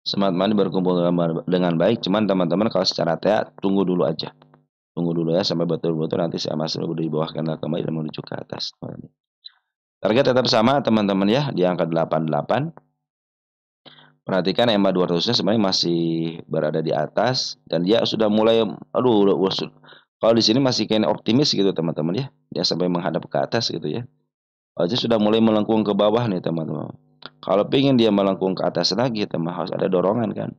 Smart Money berkumpul dengan baik, cuman teman-teman kalau secara TA tunggu dulu aja. Tunggu dulu ya sampai betul-betul nanti saya masih di bawah kanal kembali dan menuju ke atas. Target tetap sama teman-teman ya di angka 88. Perhatikan EMA 200-nya sebenarnya masih berada di atas dan dia sudah mulai Kalau di sini masih kayak optimis gitu teman-teman ya. Dia sampai menghadap ke atas gitu ya. Harusnya sudah mulai melengkung ke bawah nih teman-teman. Kalau pengen dia melengkung ke atas lagi, teman harus ada dorongan kan.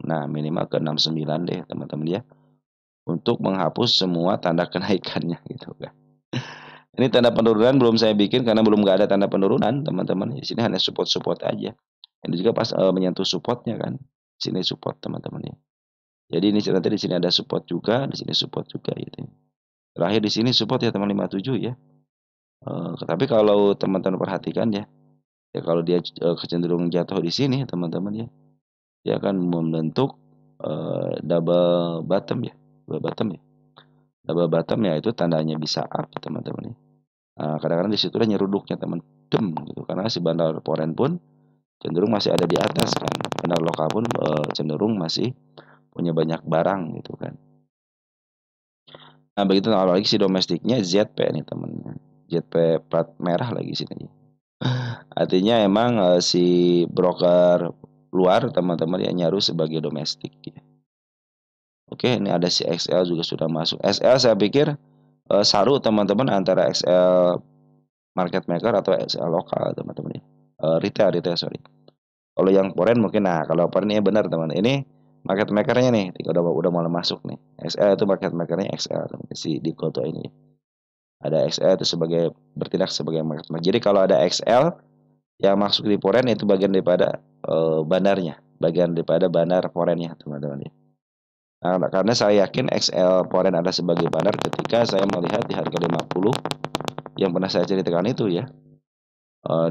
Nah minimal ke 69 deh teman-teman ya. Untuk menghapus semua tanda kenaikannya gitu kan. Ini tanda penurunan belum saya bikin karena belum nggak ada tanda penurunan teman-teman. Di sini hanya support-support aja. Ini juga pas menyentuh supportnya kan. Sini support teman-teman ya. Jadi ini nanti di sini ada support juga, di sini support juga gitu. Terakhir di sini support ya teman 57 ya. Tapi kalau teman-teman perhatikan ya, ya kalau dia kecenderungan jatuh di sini teman-teman ya, dia akan membentuk double bottom ya, double bottom ya. Double bottom ya itu tandanya bisa up teman-teman ya. Nah, kadang-kadang di situ nyeruduknya teman, gitu. Karena si bandar foreign pun cenderung masih ada di atas kan. Bandar lokal pun cenderung masih punya banyak barang gitu kan. Nah begitu apalagi si domestiknya ZP nih teman. ZP plat merah lagi sini. Artinya emang si broker luar teman-teman yang nyaru sebagai domestik ya. Oke, ini ada si XL juga sudah masuk. SL saya pikir saru teman-teman antara XL market maker atau XL lokal teman-teman ya. Retail sorry. Kalau yang foreign mungkin kalau foreign ini benar teman. Ini market makernya nih, udah mulai masuk nih. XL itu market makernya XL si di Goto ini. Ada XL itu sebagai bertindak sebagai market maker. Jadi kalau ada XL yang masuk di foreign itu bagian daripada bandarnya, bagian daripada bandar foreignnya teman-teman ya. Nah, karena saya yakin XL foreign ada sebagai bandar ketika saya melihat di harga 50 yang pernah saya ceritakan itu ya.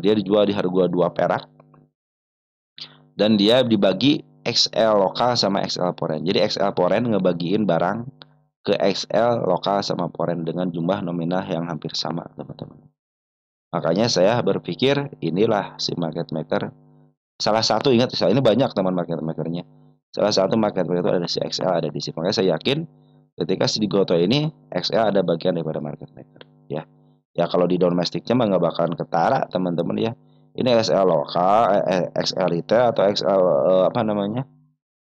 Dia dijual di harga 2 perak dan dia dibagi XL lokal sama XL foreign. Jadi XL foreign ngebagiin barang ke XL lokal sama foreign dengan jumlah nominal yang hampir sama teman-teman. Makanya saya berpikir inilah si market maker. Salah satu ingat ini banyak teman market makernya. Salah satu market maker itu ada si XL ada di sini. Makanya saya yakin ketika si Goto ini XL ada bagian daripada market maker ya. Ya kalau di domestiknya mah nggak bakalan ketara teman-teman ya. Ini XL lokal, XL retail atau XL apa namanya?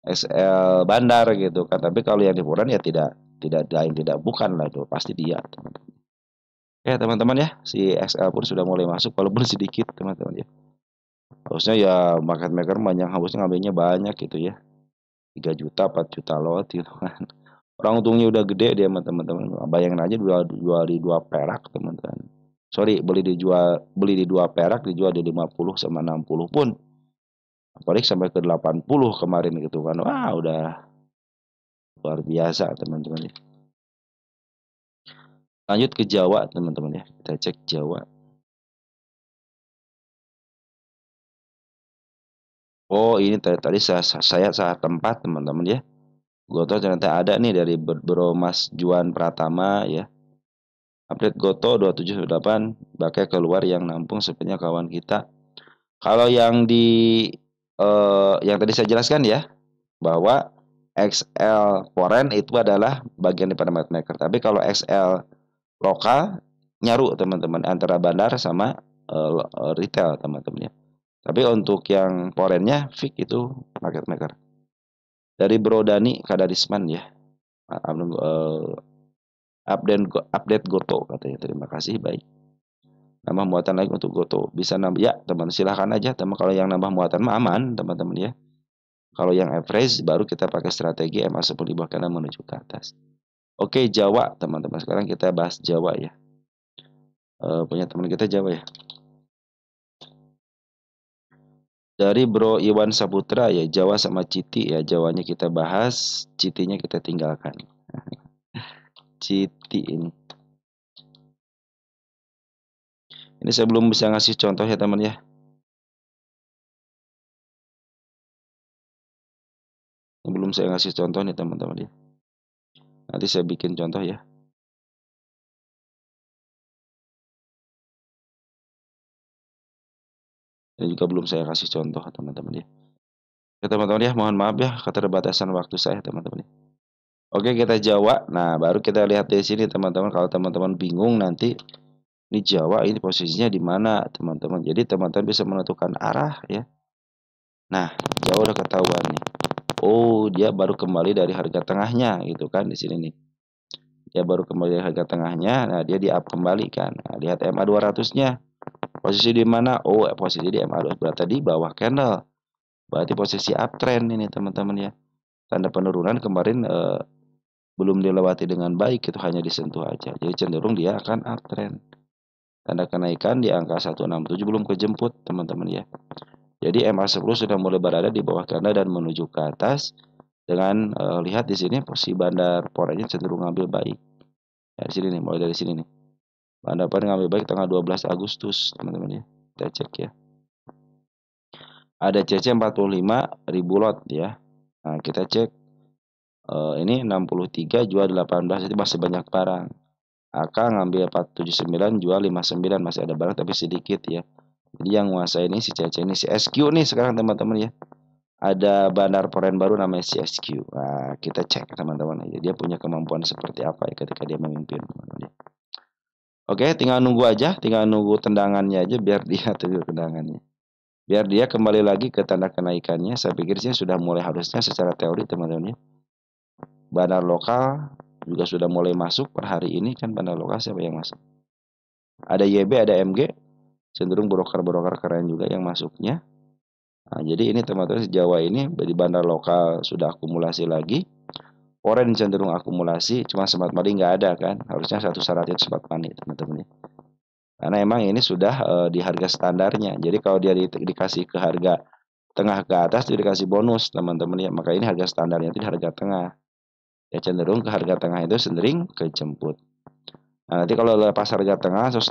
XL bandar gitu kan. Tapi kalau yang di Puran ya tidak lain tidak bukan lah itu pasti dia teman-teman. Ya teman-teman ya, si XL pun sudah mulai masuk walaupun sedikit teman-teman ya. Harusnya ya market maker banyak harusnya ngambilnya banyak gitu ya. 3 juta, 4 juta lot gitu kan. Orang untungnya udah gede dia teman-teman. Bayangin aja jual di 2 perak teman-teman. Sorry, beli di 2 perak dijual di 50 sama 60 pun. Apalagi sampai ke 80 kemarin gitu kan. Wah, udah luar biasa teman-teman ya. Lanjut ke Jawa teman-teman ya. Kita cek Jawa. Oh, ini tadi saya salah tempat teman-teman ya. Goto ternyata ada nih dari Bro Mas Juan Pratama ya. Update Goto 2718 pakai keluar yang nampung sepertinya kawan kita. Kalau yang yang tadi saya jelaskan ya bahwa XL foreign itu adalah bagian daripada market maker. Tapi kalau XL lokal nyaru teman-teman antara bandar sama retail teman-teman ya. Tapi untuk yang foreignnya fix itu market maker. Dari Bro Dani Kadarisman ya. Update Goto katanya. Terima kasih baik. Nambah muatan lagi untuk Goto. Bisa nambah ya teman silahkan aja teman kalau yang nambah muatan mah aman teman-teman ya. Kalau yang average baru kita pakai strategi MA10 di bawah kanan menuju ke atas. Oke Jawa teman-teman sekarang kita bahas Jawa ya. Punya teman kita Jawa ya. Dari Bro Iwan Saputra ya Jawa sama Citi ya Jawanya kita bahas, Citinya kita tinggalkan. Citi ini. Ini saya belum bisa ngasih contoh ya teman ya. Belum saya ngasih contoh nih teman-teman ya. Nanti saya bikin contoh ya. Dan juga belum saya kasih contoh teman-teman ya. Ya teman-teman ya, mohon maaf ya keterbatasan waktu saya teman-teman ya. Oke, kita Jawa. Nah, baru kita lihat di sini teman-teman. Kalau teman-teman bingung nanti ini Jawa ini posisinya di mana teman-teman. Jadi teman-teman bisa menentukan arah ya. Nah, Jawa udah ketahuan nih. Oh, dia baru kembali dari harga tengahnya gitu kan di sini nih. dia baru kembali harga tengahnya. Nah, dia di up kembali kan. Nah, lihat MA 200-nya. Posisi di mana? Oh, posisi di MA 200 berarti di bawah candle. Berarti posisi uptrend ini teman-teman ya. Tanda penurunan kemarin belum dilewati dengan baik, itu hanya disentuh aja. Jadi cenderung dia akan uptrend. Tanda kenaikan di angka 167 belum kejemput teman-teman ya. Jadi MA10 sudah mulai berada di bawah candle dan menuju ke atas. Dengan lihat di sini posisi bandar porenya cenderung ngambil baik. Ya, di sini nih, mulai dari sini nih. Bandar por ngambil baik tanggal 12 Agustus teman-teman ya. Kita cek ya. Ada CC 45.000 lot ya. Nah, kita cek ini 63 jual 18, jadi masih banyak barang. AK ngambil 479 jual 59, masih ada barang tapi sedikit ya. Jadi yang menguasai ini si CC ini si SQ nih sekarang teman-teman ya. Ada bandar poren baru namanya si SQ. Nah, kita cek teman-teman aja dia punya kemampuan seperti apa ya ketika dia memimpin teman-teman ya. Oke, tinggal nunggu aja, tinggal nunggu tendangannya aja biar dia tuh tendangannya. Biar dia kembali lagi ke tanda kenaikannya. Saya pikir sih sudah mulai harusnya secara teori teman-teman ya. Bandar lokal juga sudah mulai masuk per hari ini kan. Bandar lokal siapa yang masuk? Ada YB, ada MG, cenderung broker-broker keren juga yang masuknya. Nah, jadi ini teman-teman Jawa ini di bandar lokal sudah akumulasi lagi. Oren cenderung akumulasi, cuma smart money nggak ada kan. Harusnya satu syaratnya smart money teman-teman. Karena emang ini sudah di harga standarnya. Jadi kalau dia dikasih ke harga tengah ke atas itu dikasih bonus teman-teman ya. Maka ini harga standarnya itu di harga tengah. Ya cenderung ke harga tengah itu sering kejemput. Nah, nanti kalau lepas harga tengah 180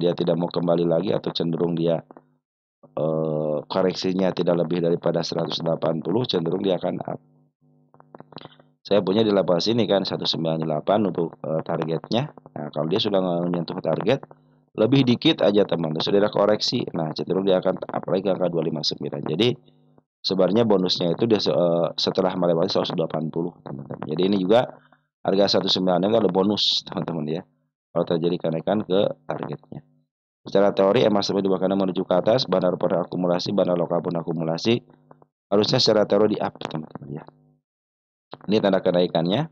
dia tidak mau kembali lagi atau cenderung dia koreksinya tidak lebih daripada 180 cenderung dia akan up. Saya punya di level sini kan 198 untuk targetnya. Nah, kalau dia sudah menyentuh target lebih dikit aja teman-teman sudah ada koreksi. Nah, cenderung dia akan up lagi ke angka 259. Jadi sebenarnya bonusnya itu dia setelah melewati 180 teman-teman. Jadi ini juga harga 196 itu ada bonus teman-teman ya. Kalau terjadi kenaikan ke targetnya. Secara teori MA10 di bawah kanan menuju ke atas, bandar per akumulasi, bandar lokal pun akumulasi. Harusnya secara teori di up teman-teman ya. Ini tanda kenaikannya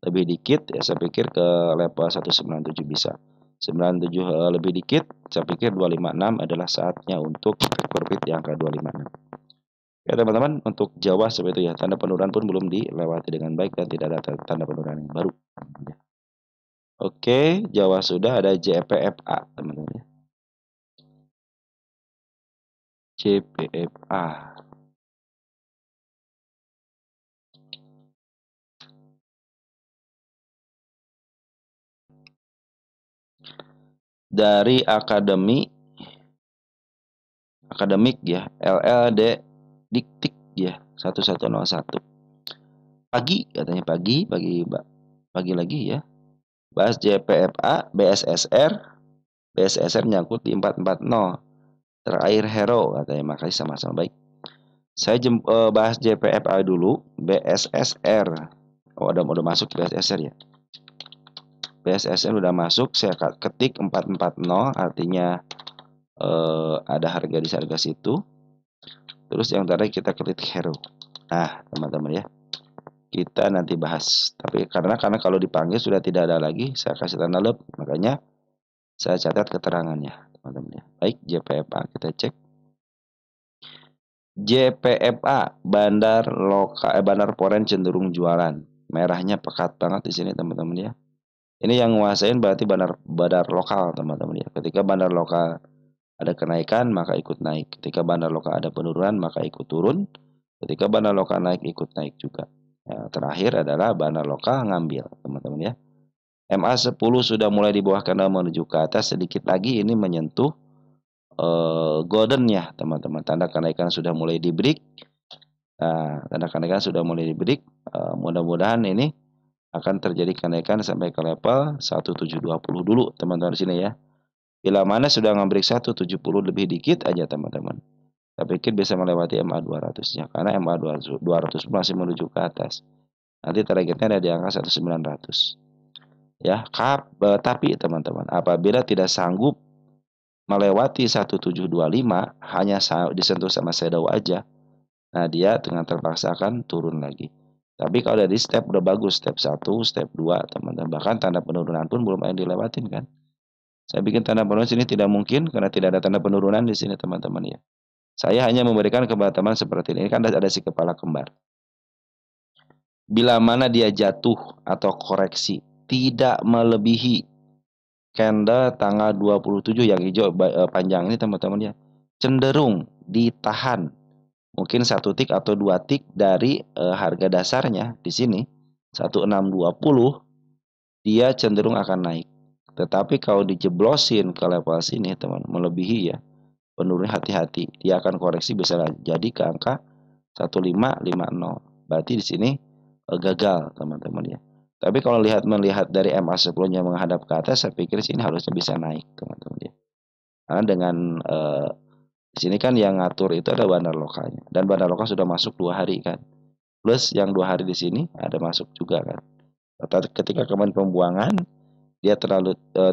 lebih dikit ya, saya pikir ke level 197 bisa. 97 lebih dikit, saya pikir 256 adalah saatnya untuk profit yang ke 256. Ya teman-teman, untuk Jawa seperti itu ya. Tanda penurunan pun belum dilewati dengan baik dan tidak ada tanda penurunan yang baru. Oke, Jawa sudah, ada JPFA teman-teman ya. JPFA. Dari akademik ya, LLD Diktik ya, 1101. Pagi katanya pagi lagi ya. Bahas JPFA, BSSR nyangkut di 440. Terakhir Hero katanya, makasih sama-sama baik. Saya bahas JPFA dulu, BSSR. Oh, udah masuk BSSR ya. BSSR udah masuk, saya ketik 440 artinya ada harga di harga situ. Terus yang tadi kita klik Hero. Nah, teman-teman ya. Kita nanti bahas. Tapi karena kalau dipanggil sudah tidak ada lagi, saya kasih tanda lep, makanya saya catat keterangannya, teman-teman ya. Baik, JPFA kita cek. JPFA bandar lokal bandar poren cenderung jualan. Merahnya pekat banget di sini, teman-teman ya. Ini yang nguasain berarti bandar lokal, teman-teman ya. Ketika bandar lokal ada kenaikan, maka ikut naik. Ketika bandar lokal ada penurunan, maka ikut turun. Ketika bandar lokal naik, ikut naik juga. Ya, terakhir adalah bandar lokal ngambil, teman-teman ya. MA10 sudah mulai di bawah kanan menuju ke atas, sedikit lagi ini menyentuh golden ya, teman-teman. Tanda kenaikan sudah mulai di break. Nah, tanda kenaikan sudah mulai di break. Mudah-mudahan ini akan terjadi kenaikan sampai ke level 1720 dulu, teman-teman di sini ya. Bila mana sudah nge-break 170 lebih dikit aja, teman-teman. Saya pikir bisa melewati MA 200-nya karena MA 200 masih menuju ke atas. Nanti targetnya ada di angka 1900. Ya, tapi teman-teman, apabila tidak sanggup melewati 1725 hanya disentuh sama shadow aja, nah dia dengan terpaksa akan turun lagi. Tapi kalau dari step udah bagus, step 1, step 2, teman-teman. Bahkan tanda penurunan pun belum ada yang dilewatin kan. Saya bikin tanda penurunan sini tidak mungkin karena tidak ada tanda penurunan di sini teman-teman ya. Saya hanya memberikan kepada teman seperti ini kan ada si kepala kembar. Bila mana dia jatuh atau koreksi tidak melebihi candle tanggal 27 yang hijau panjang ini teman-teman ya, cenderung ditahan mungkin 1 tik atau 2 tik dari harga dasarnya di sini 1620, dia cenderung akan naik. Tetapi kalau dijeblosin ke level sini teman, melebihi ya, penurunan hati-hati, dia akan koreksi bisa jadi ke angka 1550. Berarti di sini gagal teman-teman ya. Tapi kalau melihat dari MA10-nya menghadap ke atas, saya pikir sini harusnya bisa naik teman-teman ya. Karena dengan di sini kan yang ngatur itu ada bandar lokalnya, dan bandar lokal sudah masuk 2 hari kan. Plus yang 2 hari di sini ada masuk juga kan. Ketika kemarin pembuangan, dia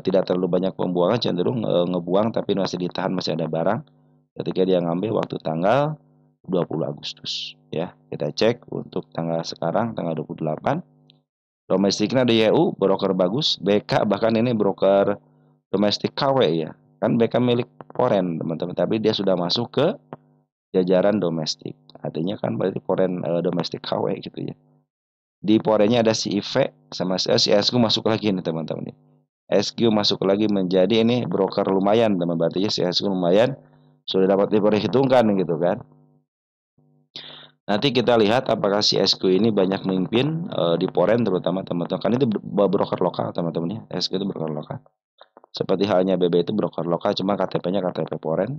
tidak terlalu banyak pembuangan, cenderung ngebuang tapi masih ditahan, masih ada barang. Ketika dia ngambil waktu tanggal 20 Agustus ya. Kita cek untuk tanggal sekarang tanggal 28. Domestiknya di EU broker bagus, BK bahkan ini broker domestik KW ya. Kan BK milik foreign teman-teman, tapi dia sudah masuk ke jajaran domestik. Artinya kan berarti foreign domestik KW gitu ya. Di foreignnya ada si IV sama si SQ masuk lagi nih teman-teman nih. SQ masuk lagi menjadi ini broker lumayan teman, berarti ya si SQ lumayan sudah dapat diperhitungkan gitu kan. Nanti kita lihat apakah si SQ ini banyak memimpin di foreign terutama teman-teman. Kan itu broker lokal teman-teman ya. SQ itu broker lokal. Seperti halnya BB itu broker lokal, cuma KTP-nya KTP foreign.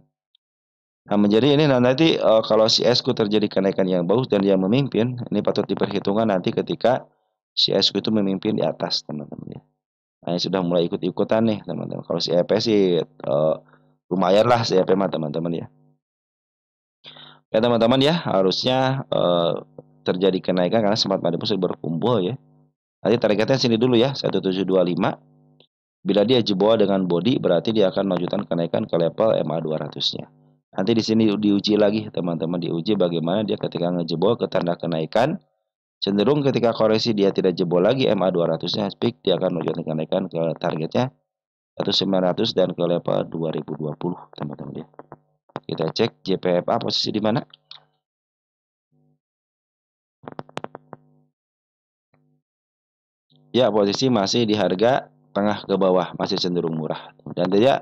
Nah, menjadi ini nanti kalau si SQ terjadi kenaikan yang bagus dan dia memimpin, ini patut diperhitungkan nanti ketika si SQ itu memimpin di atas, teman-teman ya. Nah, ini sudah mulai ikut-ikutan nih, teman-teman. Kalau si EP sih lumayan lah si EP mah, teman-teman ya. Ya, teman-teman ya, harusnya terjadi kenaikan karena Smart Money pun sudah berkumpul ya. Nanti targetnya sini dulu ya, 1725. Bila dia jebol dengan body, berarti dia akan melanjutkan kenaikan ke level MA 200-nya. Nanti di sini diuji lagi, teman-teman, diuji bagaimana dia ketika ngejebol ke tanda kenaikan. Cenderung ketika koreksi dia tidak jebol lagi MA 200-nya, peak dia akan melanjutkan kenaikan ke targetnya 1900 dan ke level 2020, teman-teman ya. Kita cek JPFA posisi di mana? Ya, posisi masih di harga tengah ke bawah, masih cenderung murah. Dan dia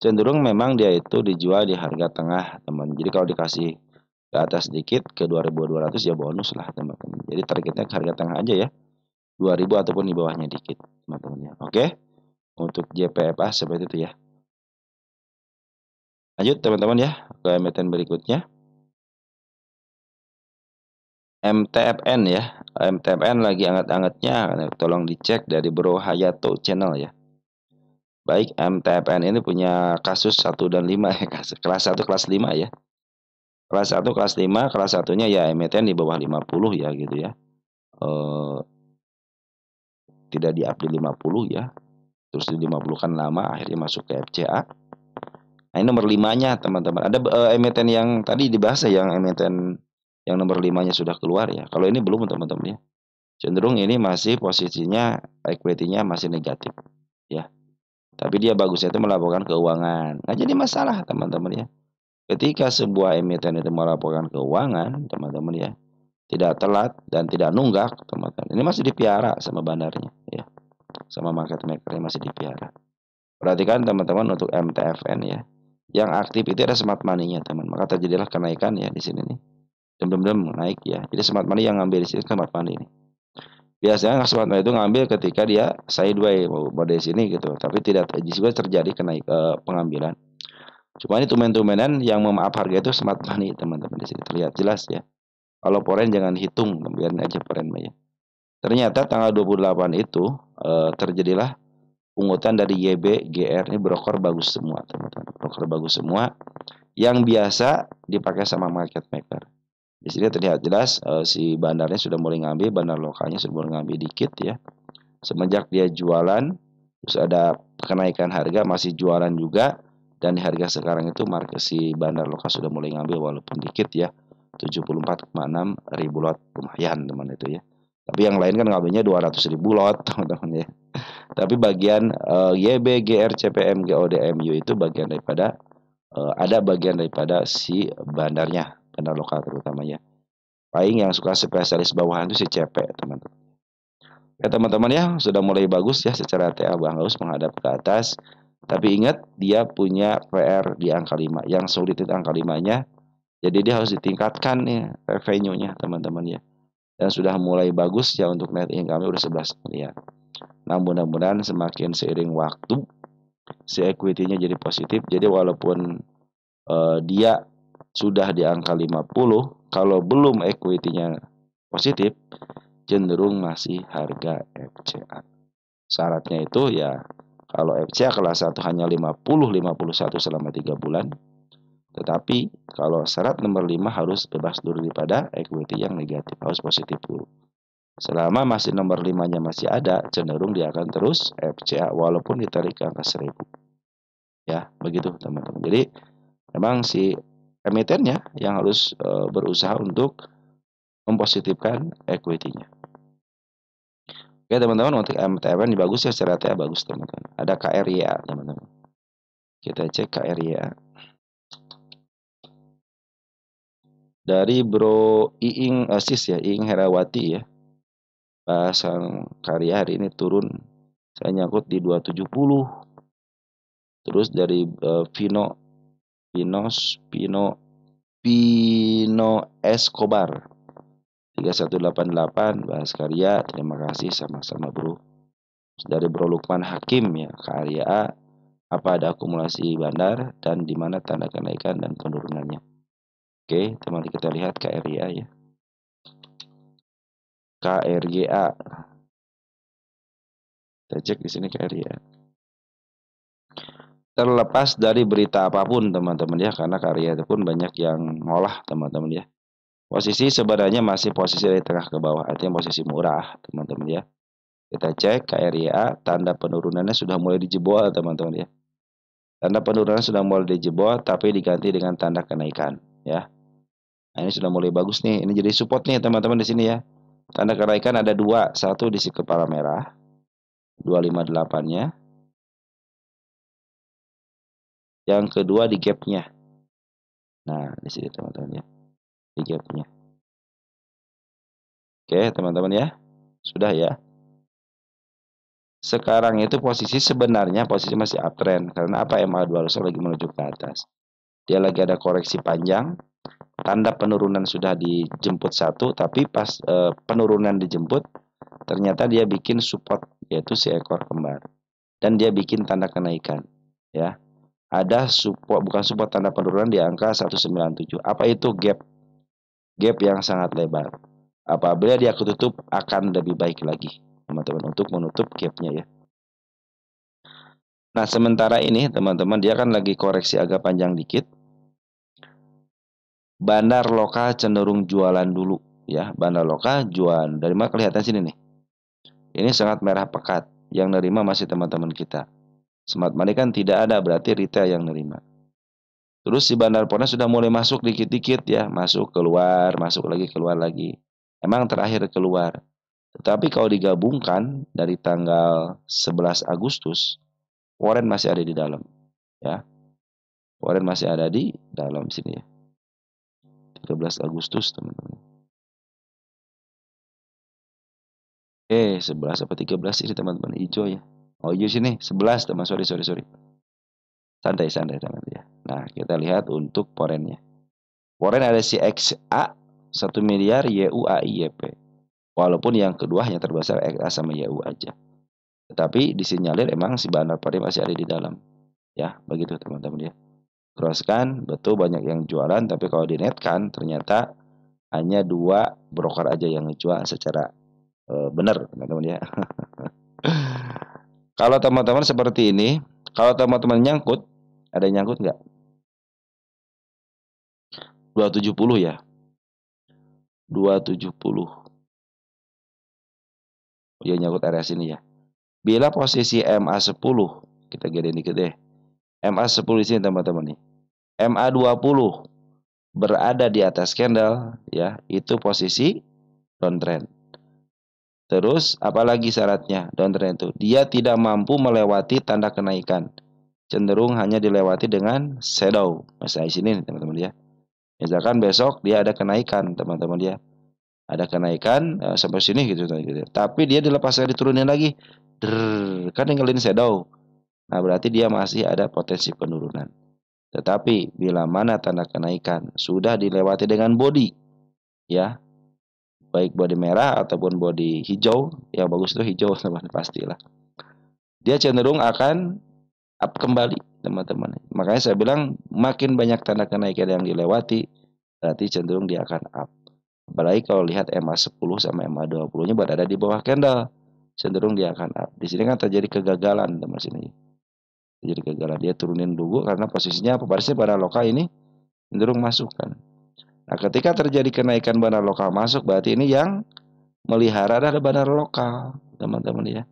cenderung memang dia itu dijual di harga tengah, teman. Jadi kalau dikasih ke atas sedikit ke 2200 ya bonus lah, teman-teman. Jadi targetnya ke harga tengah aja ya. 2000 ataupun di bawahnya dikit, teman-teman ya. Oke. Untuk JPFA seperti itu ya. Lanjut teman-teman ya ke emiten berikutnya. MTFN ya. MTFN lagi anget-angetnya, tolong dicek dari Bro Hayato Channel ya. Baik, MTFN ini punya kasus 1 dan 5 ya, kelas 1 kelas 5 ya. Kelas 1 kelas 5, kelas satunya ya emiten di bawah 50 ya gitu ya. Tidak di up di 50 ya. Terus di 50 kan lama, akhirnya masuk ke FCA. Nah, ini nomor 5-nya teman-teman. Ada emiten yang tadi dibahas ya, yang emiten yang nomor 5-nya sudah keluar ya. Kalau ini belum teman-teman ya. Cenderung ini masih posisinya equity-nya masih negatif ya. Tapi dia bagusnya itu melaporkan keuangan. Nggak jadi masalah teman-teman ya. Ketika sebuah emiten itu melaporkan keuangan, teman-teman ya, tidak telat dan tidak nunggak, teman-teman. Ini masih dipiara sama bandarnya ya. Sama market makernya masih dipiara. Perhatikan teman-teman untuk MTFN ya. Yang aktif itu ada smart money-nya, teman. Maka terjadilah kenaikan ya di sini nih. Dem naik ya. Jadi smart money yang ngambil di sini smart money nih. Biasanya smart money itu ngambil ketika dia sideways pada sini gitu. Tapi tidak juga terjadi pengambilan. Cuma ini tumen-tumenan yang memaaf harga itu smart money, teman-teman, di sini terlihat jelas ya. Kalau foreign jangan hitung, biarin aja foreign ya. Ternyata tanggal 28 itu terjadilah pungutan dari YB, GR, ini broker bagus semua, teman-teman. Broker bagus semua yang biasa dipakai sama market maker. Di sini terlihat jelas si bandarnya sudah mulai ngambil, bandar lokalnya sudah mulai ngambil dikit ya. Semenjak dia jualan, terus ada kenaikan harga, masih jualan juga. Dan di harga sekarang itu market si bandar lokal sudah mulai ngambil walaupun dikit ya. 74,6 ribu lot, lumayan teman itu ya. Tapi yang lain kan ngambilnya 200.000 lot, teman-teman ya. Tapi bagian YB, GR, CPM, GOD, MU itu bagian daripada ada bagian daripada si bandarnya, bandar lokal terutamanya. Paling yang suka spesialis bawahan itu si CP, teman-teman. Ya teman-teman ya, sudah mulai bagus ya secara TA Bang Aus menghadap ke atas. Tapi ingat dia punya PR di angka 5. Yang sulit itu angka 5-nya. Jadi dia harus ditingkatkan nih revenue-nya teman-teman ya. Dan sudah mulai bagus ya untuk net income udah 11 miliar. Nah mudah-mudahan semakin seiring waktu si equity-nya jadi positif. Jadi walaupun dia sudah di angka 50, kalau belum equity-nya positif, cenderung masih harga FCA. Syaratnya itu ya kalau FCA kelas 1 hanya 50-51 selama 3 bulan. Tetapi kalau syarat nomor 5 harus bebas dulu daripada equity yang negatif, harus positif dulu. Selama masih nomor 5-nya masih ada, cenderung dia akan terus FCA walaupun ditarik ke angka 1000. Ya, begitu teman-teman. Jadi memang si emitennya yang harus berusaha untuk mempositifkan equity-nya. Oke teman-teman, untuk MTM bagus ya, secara TA bagus teman-teman. Ada KRYA teman-teman. Kita cek KRYA. Dari Bro Iing Asis ya, Iing Herawati ya. Pasang karya hari ini turun. Saya nyangkut di 270. Terus dari Pino Escobar 3188 bahas karya. Terima kasih sama-sama bro. Terus dari Bro Lukman Hakim ya, karya A, apa ada akumulasi bandar dan di mana tanda kenaikan dan penurunannya. Oke, teman-teman kita lihat KRYA ya. KRYA. Kita cek di sini KRYA. Terlepas dari berita apapun teman-teman ya, karena karya itu pun banyak yang ngolah teman-teman ya. Posisi sebenarnya masih posisi dari tengah ke bawah, artinya posisi murah teman-teman ya. Kita cek KRYA, tanda penurunannya sudah mulai dijebol teman-teman ya. Tanda penurunan sudah mulai dijebol tapi diganti dengan tanda kenaikan ya. Nah, ini sudah mulai bagus nih. Ini jadi support nih teman-teman di sini ya. Tanda kenaikan ada dua, satu di si kepala merah 258-nya. Yang kedua di gap-nya. Nah, di sini teman-teman ya. Di gap-nya. Oke, teman-teman ya. Sudah ya. Sekarang itu posisi sebenarnya posisi masih uptrend karena apa, MA200 lagi menuju ke atas. Dia lagi ada koreksi panjang. Tanda penurunan sudah dijemput satu, tapi pas penurunan dijemput ternyata dia bikin support yaitu si ekor kembar. Dan dia bikin tanda kenaikan ya. Ada support, bukan support, tanda penurunan di angka 197. Apa itu gap? Gap yang sangat lebar. Apabila dia ketutup akan lebih baik lagi teman-teman untuk menutup gapnya ya. Nah sementara ini teman-teman dia kan lagi koreksi agak panjang dikit. Bandar lokal cenderung jualan dulu ya. Bandar lokal jualan. Dari mana kelihatan sini nih? Ini sangat merah pekat. Yang nerima masih teman-teman kita. Smart money kan tidak ada, berarti retail yang nerima. Terus si bandar pona sudah mulai masuk dikit-dikit ya. Masuk keluar, masuk lagi keluar lagi. Emang terakhir keluar. Tetapi kalau digabungkan dari tanggal 11 Agustus, Warren masih ada di dalam ya. Warren masih ada di dalam sini ya. 13 Agustus teman-teman. 11 apa 13 ini teman-teman, hijau ya. Oh hijau sini 11 teman, sorry. Santai teman-teman ya. Nah kita lihat untuk porennya. Poren ada si XA 1 miliar, YUAI, YP. Walaupun yang kedua hanya terbesar XA sama YU aja. Tetapi disinyalir emang si bandar poren masih ada di dalam. Ya begitu teman-teman ya. Crosskan, betul banyak yang jualan, tapi kalau dinetkan ternyata hanya 2 broker aja yang ngejual secara benar teman-teman ya. Kalau teman-teman seperti ini, kalau teman-teman nyangkut, ada yang nyangkut nggak? 270 ya. 270. Ya nyangkut area sini ya. Bila posisi MA10, kita gedein dikit deh. MA10 di sini teman-teman nih. MA20 berada di atas candle ya, itu posisi downtrend. Terus apalagi syaratnya daun tertentu? Dia tidak mampu melewati tanda kenaikan. Cenderung hanya dilewati dengan shadow. Misalnya di sini teman-teman ya. Misalkan besok dia ada kenaikan teman-teman ya. Ada kenaikan sampai sini gitu, gitu. Tapi dia dilepas lagi diturunin lagi. Kan ninggalin shadow. Nah, berarti dia masih ada potensi penurunan. Tetapi bila mana tanda kenaikan sudah dilewati dengan body ya, baik body merah ataupun body hijau, yang bagus itu hijau teman pastilah. Dia cenderung akan up kembali teman-teman. Makanya saya bilang makin banyak tanda kenaikan yang dilewati, berarti cenderung dia akan up. Apalagi kalau lihat MA10 sama MA20-nya berada di bawah candle, cenderung dia akan up. Di sini kan terjadi kegagalan teman sini. Terjadi kegagalan, dia turunin dulu karena posisinya barisnya pada lokal ini cenderung masuk kan. Nah, ketika terjadi kenaikan bandar lokal masuk, berarti ini yang melihara adalah bandar lokal, teman-teman ya.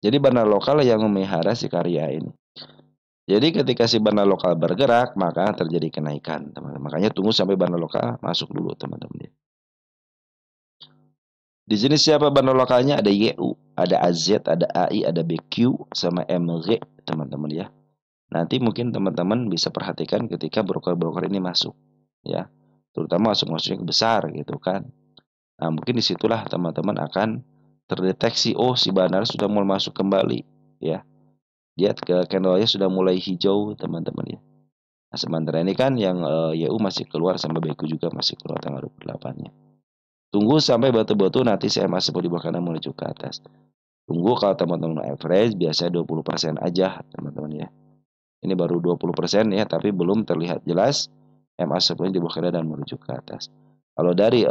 Jadi bandar lokal yang memelihara si karya ini. Jadi ketika si bandar lokal bergerak, maka terjadi kenaikan, teman-teman. Makanya tunggu sampai bandar lokal masuk dulu, teman-teman ya. Di sini siapa bandar lokalnya? Ada YU, ada AZ, ada AI, ada BQ, sama MG, teman-teman ya. Nanti mungkin teman-teman bisa perhatikan ketika broker-broker ini masuk, ya. Terutama masuk-masuknya besar gitu kan. Nah, mungkin disitulah teman-teman akan terdeteksi, oh si bandar sudah mulai masuk kembali, ya. Dia ke candlenya sudah mulai hijau, teman-teman ya. Nah, sementara ini kan yang YU masih keluar sama BQ juga masih keluar tanggal 28-nya. Tunggu sampai batu-batu nanti CMA sebut di bawah kanan menuju ke atas. Tunggu kalau teman-teman average biasanya 20% aja, teman-teman ya. Ini baru 20% ya, tapi belum terlihat jelas MA10 di bawah kanan dan menuju ke atas. Kalau dari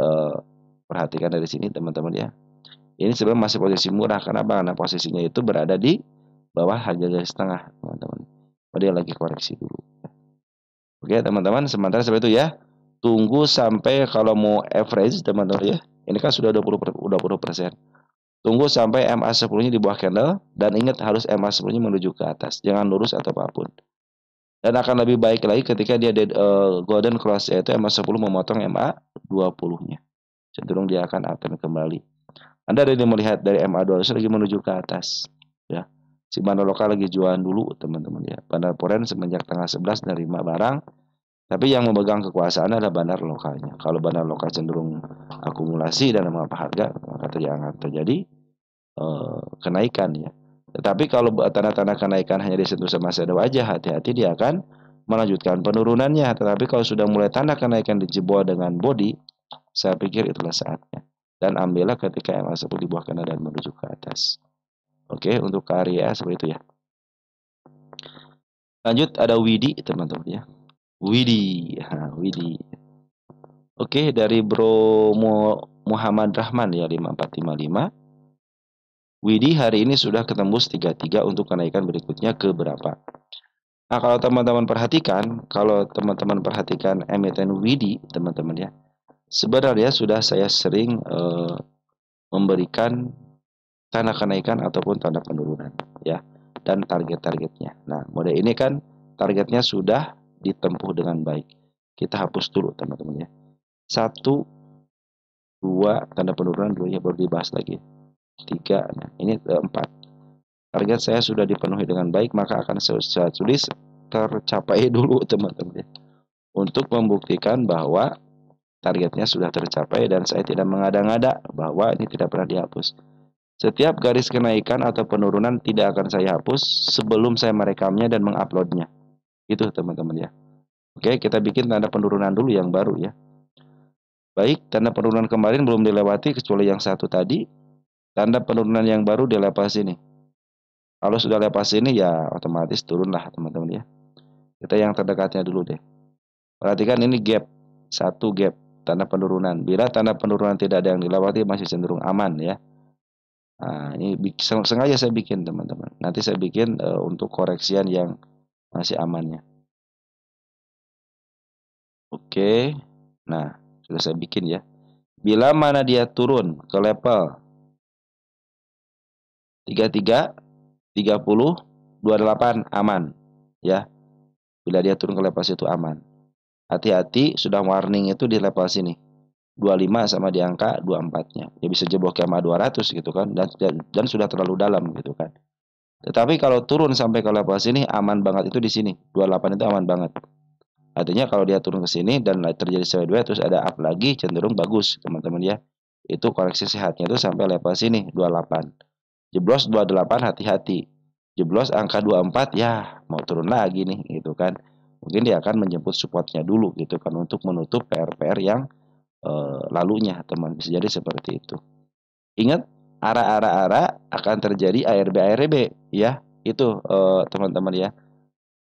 perhatikan dari sini teman-teman ya. Ini sebenarnya masih posisi murah. Kenapa? Karena posisinya itu berada di bawah harga garis tengah, teman-teman. Dia lagi koreksi dulu. Oke, teman-teman, sementara seperti itu ya. Tunggu sampai kalau mau average, teman-teman ya. Ini kan sudah 20%. Tunggu sampai MA10-nya di bawah candle dan ingat harus MA10-nya menuju ke atas. Jangan lurus atau apapun. Dan akan lebih baik lagi ketika dia golden cross, yaitu MA10 memotong MA20-nya. Cenderung dia akan kembali. Anda ada yang melihat dari MA200 lagi menuju ke atas, ya. Si bandar lokal lagi jualan dulu, teman-teman ya. Bandar foreign semenjak tanggal 11 nerima barang, tapi yang memegang kekuasaan adalah bandar lokalnya. Kalau bandar lokal cenderung akumulasi dan apa harga, maka terjadi kenaikan ya. Tetapi kalau tanda-tanda kenaikan hanya disentuh sama shadow aja, hati-hati dia akan melanjutkan penurunannya. Tetapi kalau sudah mulai tanda kenaikan dijebol dengan body, saya pikir itulah saatnya. Dan ambillah ketika MA tersebut di bawah kanan dan menuju ke atas. Oke, untuk karya seperti itu ya. Lanjut ada Widi, teman-teman ya. Widi, Widi. Oke, dari Bro Muhammad Rahman ya 5455. Widi hari ini sudah ketembus 33 untuk kenaikan berikutnya ke berapa? Nah, kalau teman-teman perhatikan emiten Widi, teman-teman ya. Sebenarnya sudah saya sering memberikan tanda kenaikan ataupun tanda penurunan ya, dan target-targetnya. Nah, model ini kan targetnya sudah ditempuh dengan baik. Kita hapus dulu teman-teman ya. 1, 2 tanda penurunan dulu ya, baru dibahas lagi. 3, nah ini 4. Target saya sudah dipenuhi dengan baik, maka akan saya tulis tercapai dulu teman-teman ya. Untuk membuktikan bahwa targetnya sudah tercapai dan saya tidak mengada-ngada bahwa ini tidak pernah dihapus. Setiap garis kenaikan atau penurunan tidak akan saya hapus sebelum saya merekamnya dan menguploadnya. Itu teman-teman ya. Oke, kita bikin tanda penurunan dulu yang baru ya. Baik, tanda penurunan kemarin belum dilewati kecuali yang satu tadi. Tanda penurunan yang baru di level sini. Kalau sudah level sini ya otomatis turunlah teman-teman ya. Kita yang terdekatnya dulu deh. Perhatikan ini gap. Satu gap tanda penurunan. Bila tanda penurunan tidak ada yang dilewati masih cenderung aman ya. Nah, ini sengaja saya bikin teman-teman. Nanti saya bikin untuk koreksian yang masih amannya. Oke. Nah, sudah saya bikin ya. Bila mana dia turun ke level 33, 30, 28 aman ya. Bila dia turun ke level situ aman. Hati-hati sudah warning itu di level sini. 25 sama di angka 24-nya. Ya bisa jeblok sama 200 gitu kan, dan sudah terlalu dalam gitu kan. Tetapi kalau turun sampai ke level sini aman banget itu di sini. 28 itu aman banget. Artinya kalau dia turun ke sini dan terjadi sideways terus ada up lagi cenderung bagus, teman-teman ya. Itu koreksi sehatnya itu sampai level sini 28. Jeblos 28 hati-hati. Jeblos angka 24 ya mau turun lagi nih gitu kan. Mungkin dia akan menjemput supportnya dulu gitu kan untuk menutup PR-PR yang lalunya, teman. Bisa jadi seperti itu. Ingat, arah-arah akan terjadi ARB ya. Itu teman-teman ya.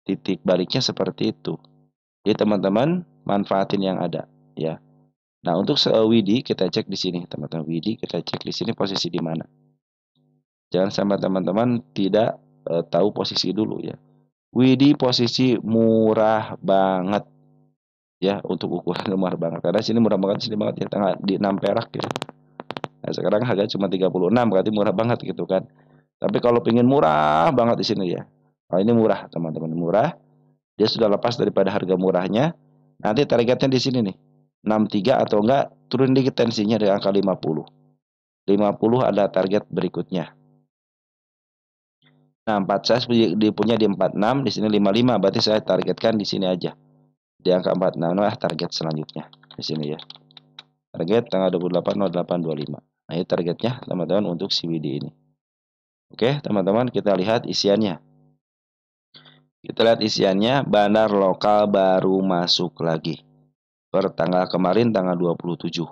Titik baliknya seperti itu. Jadi teman-teman manfaatin yang ada ya. Nah, untuk WIDI kita cek di sini, teman-teman. WIDI kita cek di sini posisi di mana. Jangan sampai teman-teman tidak tahu posisi dulu ya. WIDI posisi murah banget ya, untuk ukuran murah banget. Karena sini murah banget, sini banget ya, tengah di 6 perak ya. Nah, sekarang harga cuma 36, berarti murah banget gitu kan. Tapi kalau pengen murah banget di sini ya. Kalau ini murah, teman-teman, murah. Dia sudah lepas daripada harga murahnya. Nanti targetnya di sini nih. 63 atau enggak turun dikit tensinya di angka 50. 50 ada target berikutnya. Nah, 4 saya punya di 46, di sini 55, berarti saya targetkan di sini aja. Di angka 46 nah target selanjutnya di sini ya. Target tanggal 28/08/25. Nah, ini targetnya teman-teman untuk CWD ini. Oke, teman-teman, kita lihat isiannya. Kita lihat isiannya, bandar lokal baru masuk lagi. Per tanggal kemarin tanggal 27.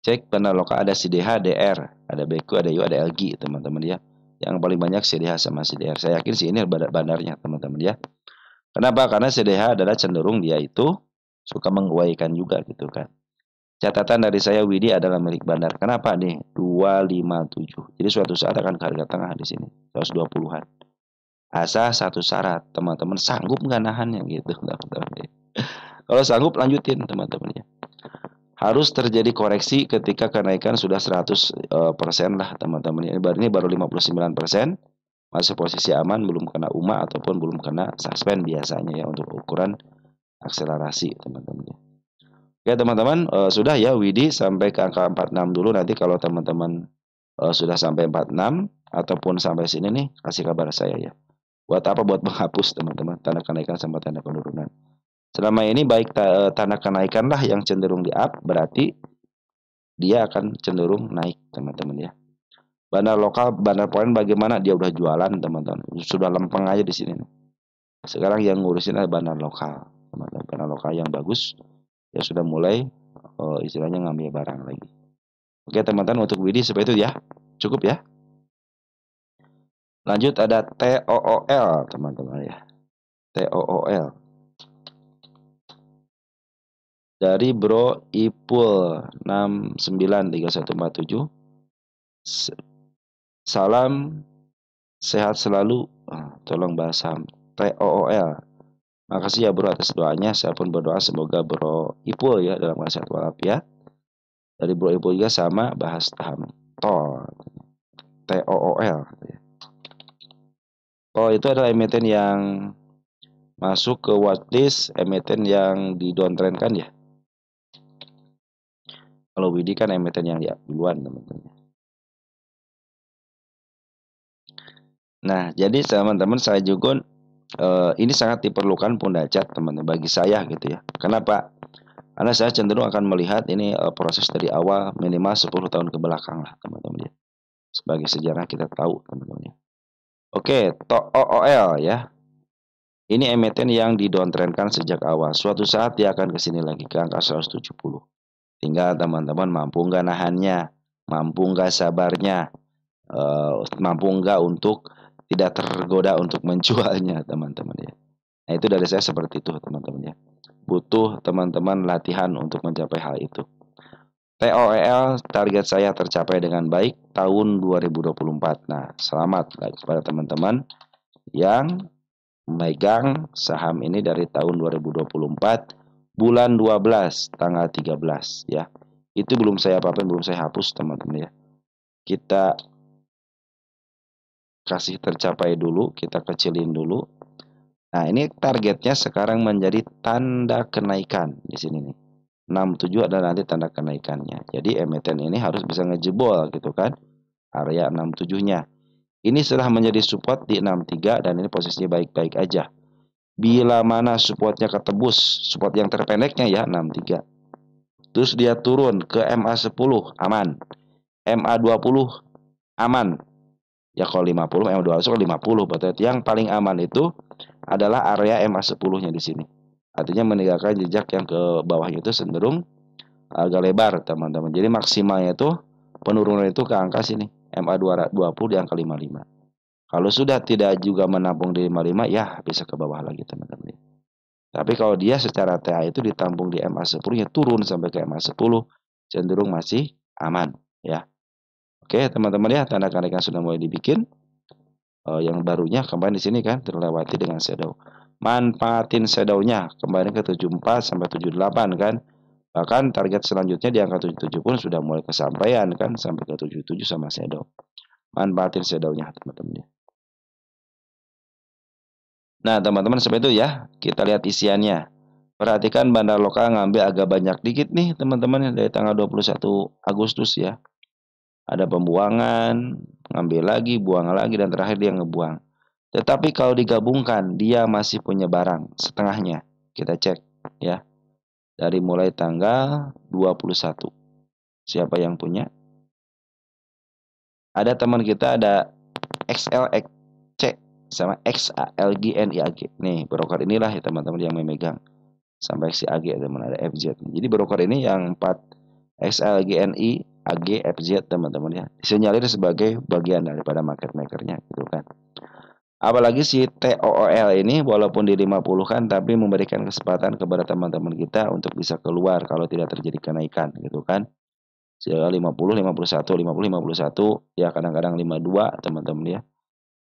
Cek bandar lokal ada CDH, DR, ada BQ, ada U, ada LG, teman-teman ya. Yang paling banyak CDH sama CDR. Saya yakin sih ini bandarnya, teman-teman ya. Kenapa? Karena CDH adalah cenderung dia itu suka menguaikan juga gitu kan. Catatan dari saya, WIDI adalah milik bandar. Kenapa nih? 257. Jadi suatu saat akan ke harga tengah di sini, 120-an. Asal satu syarat, teman-teman sanggup nggak nahannya gitu. Kalau sanggup lanjutin, teman-teman ya. Harus terjadi koreksi ketika kenaikan sudah 100% lah, teman-teman. Ini baru 59%. Masih posisi aman, belum kena UMA ataupun belum kena suspend biasanya ya untuk ukuran akselerasi, teman-teman. Oke, teman-teman, sudah ya WIDI sampai ke angka 46 dulu. Nanti kalau teman-teman sudah sampai 46 ataupun sampai sini nih, kasih kabar saya ya. Buat apa? Buat menghapus, teman-teman, tanda kenaikan sama tanda penurunan. Selama ini baik tanda kenaikan lah yang cenderung di up, berarti dia akan cenderung naik, teman-teman ya. Bandar lokal, bandar poin bagaimana? Dia udah jualan, teman-teman. Sudah lempeng aja di sini. Sekarang yang ngurusin adalah bandar lokal, teman-teman. Bandar lokal yang bagus, ya sudah mulai istilahnya ngambil barang lagi. Oke, teman-teman, untuk WIDI seperti itu ya. Cukup ya. Lanjut ada TOOL, teman-teman ya. TOOL. Dari Bro Ipul 693147. Salam sehat selalu. Tolong bahas saham TOOL. Makasih ya Bro atas doanya. Saya pun berdoa semoga Bro Ipul ya dalam keadaan sehat walafiat. Dari Bro Ipul juga sama bahas saham TOOL. Oh, itu adalah emiten yang masuk ke watchlist, emiten yang di downtrend kan ya. Kalau WIDI kan emiten yang duluan, teman-teman. Nah, jadi teman-teman saya juga ini sangat diperlukan pundacat, teman-teman, bagi saya gitu ya. Kenapa? Karena saya cenderung akan melihat ini proses dari awal minimal 10 tahun ke belakang lah, teman-teman ya. Sebagai sejarah kita tahu, teman-teman ya. Oke, TOOL ya. Ini emiten yang di downtrendkan sejak awal. Suatu saat dia akan ke sini lagi ke angka 170. Tinggal teman-teman mampu nggak nahannya, mampu nggak sabarnya, mampu nggak untuk tidak tergoda untuk menjualnya, teman-teman ya. Nah, itu dari saya seperti itu, teman-teman ya. Butuh teman-teman latihan untuk mencapai hal itu. TOEL target saya tercapai dengan baik tahun 2024. Nah, selamat kepada teman-teman yang memegang saham ini dari tahun 2024 bulan 12 tanggal 13 ya. Itu belum saya apa-apain, belum saya hapus, teman-teman ya. Kita kasih tercapai dulu, kita kecilin dulu. Nah, ini targetnya sekarang menjadi tanda kenaikan di sini nih. 67 adalah nanti tanda kenaikannya. Jadi emiten ini harus bisa ngejebol gitu kan. Area 67-nya. Ini sudah menjadi support di 63 dan ini posisinya baik-baik aja. Bila mana supportnya ketebus, support yang terpendeknya ya 63. Terus dia turun ke MA10 aman. MA20 aman. Ya kalau 50 MA20 kalau 50 berarti yang paling aman itu adalah area MA10-nya di sini. Artinya meninggalkan jejak yang ke bawahnya itu cenderung agak lebar, teman-teman. Jadi maksimalnya itu penurunan itu ke angka sini, MA20 di angka 55. Kalau sudah tidak juga menampung di 55, ya bisa ke bawah lagi, teman-teman. Tapi kalau dia secara TA itu ditampung di MA10, ya turun sampai ke MA10, cenderung masih aman, ya. Oke, teman-teman ya, tanda kenaikan sudah mulai dibikin. Yang barunya kembali di sini kan terlewati dengan shadow. Manfaatin shadownya kembali ke 74 sampai 78 kan. Bahkan target selanjutnya di angka 77 pun sudah mulai kesampaian kan sampai ke 77 sama shadow. Manfaatin shadownya teman-teman. Nah, teman-teman seperti itu ya. Kita lihat isiannya. Perhatikan bandar lokal ngambil agak banyak dikit nih teman-teman dari tanggal 21 Agustus ya. Ada pembuangan, ngambil lagi, buang lagi, dan terakhir dia ngebuang. Tetapi kalau digabungkan, dia masih punya barang setengahnya. Kita cek ya. Dari mulai tanggal 21. Siapa yang punya? Ada teman kita ada XLXC sama XALGNIAG. Nih, broker inilah ya teman-teman yang memegang. Sampai XAG teman ada FZ. Jadi broker ini yang 4 XLGNI AG FZ teman-teman ya. Disinyalir sebagai bagian daripada market makernya gitu kan. Apalagi si TOOL ini walaupun di 50 kan tapi memberikan kesempatan kepada teman-teman kita untuk bisa keluar kalau tidak terjadi kenaikan gitu kan. Sehingga 50, 51, 50, 51 ya kadang-kadang 52 teman-teman ya.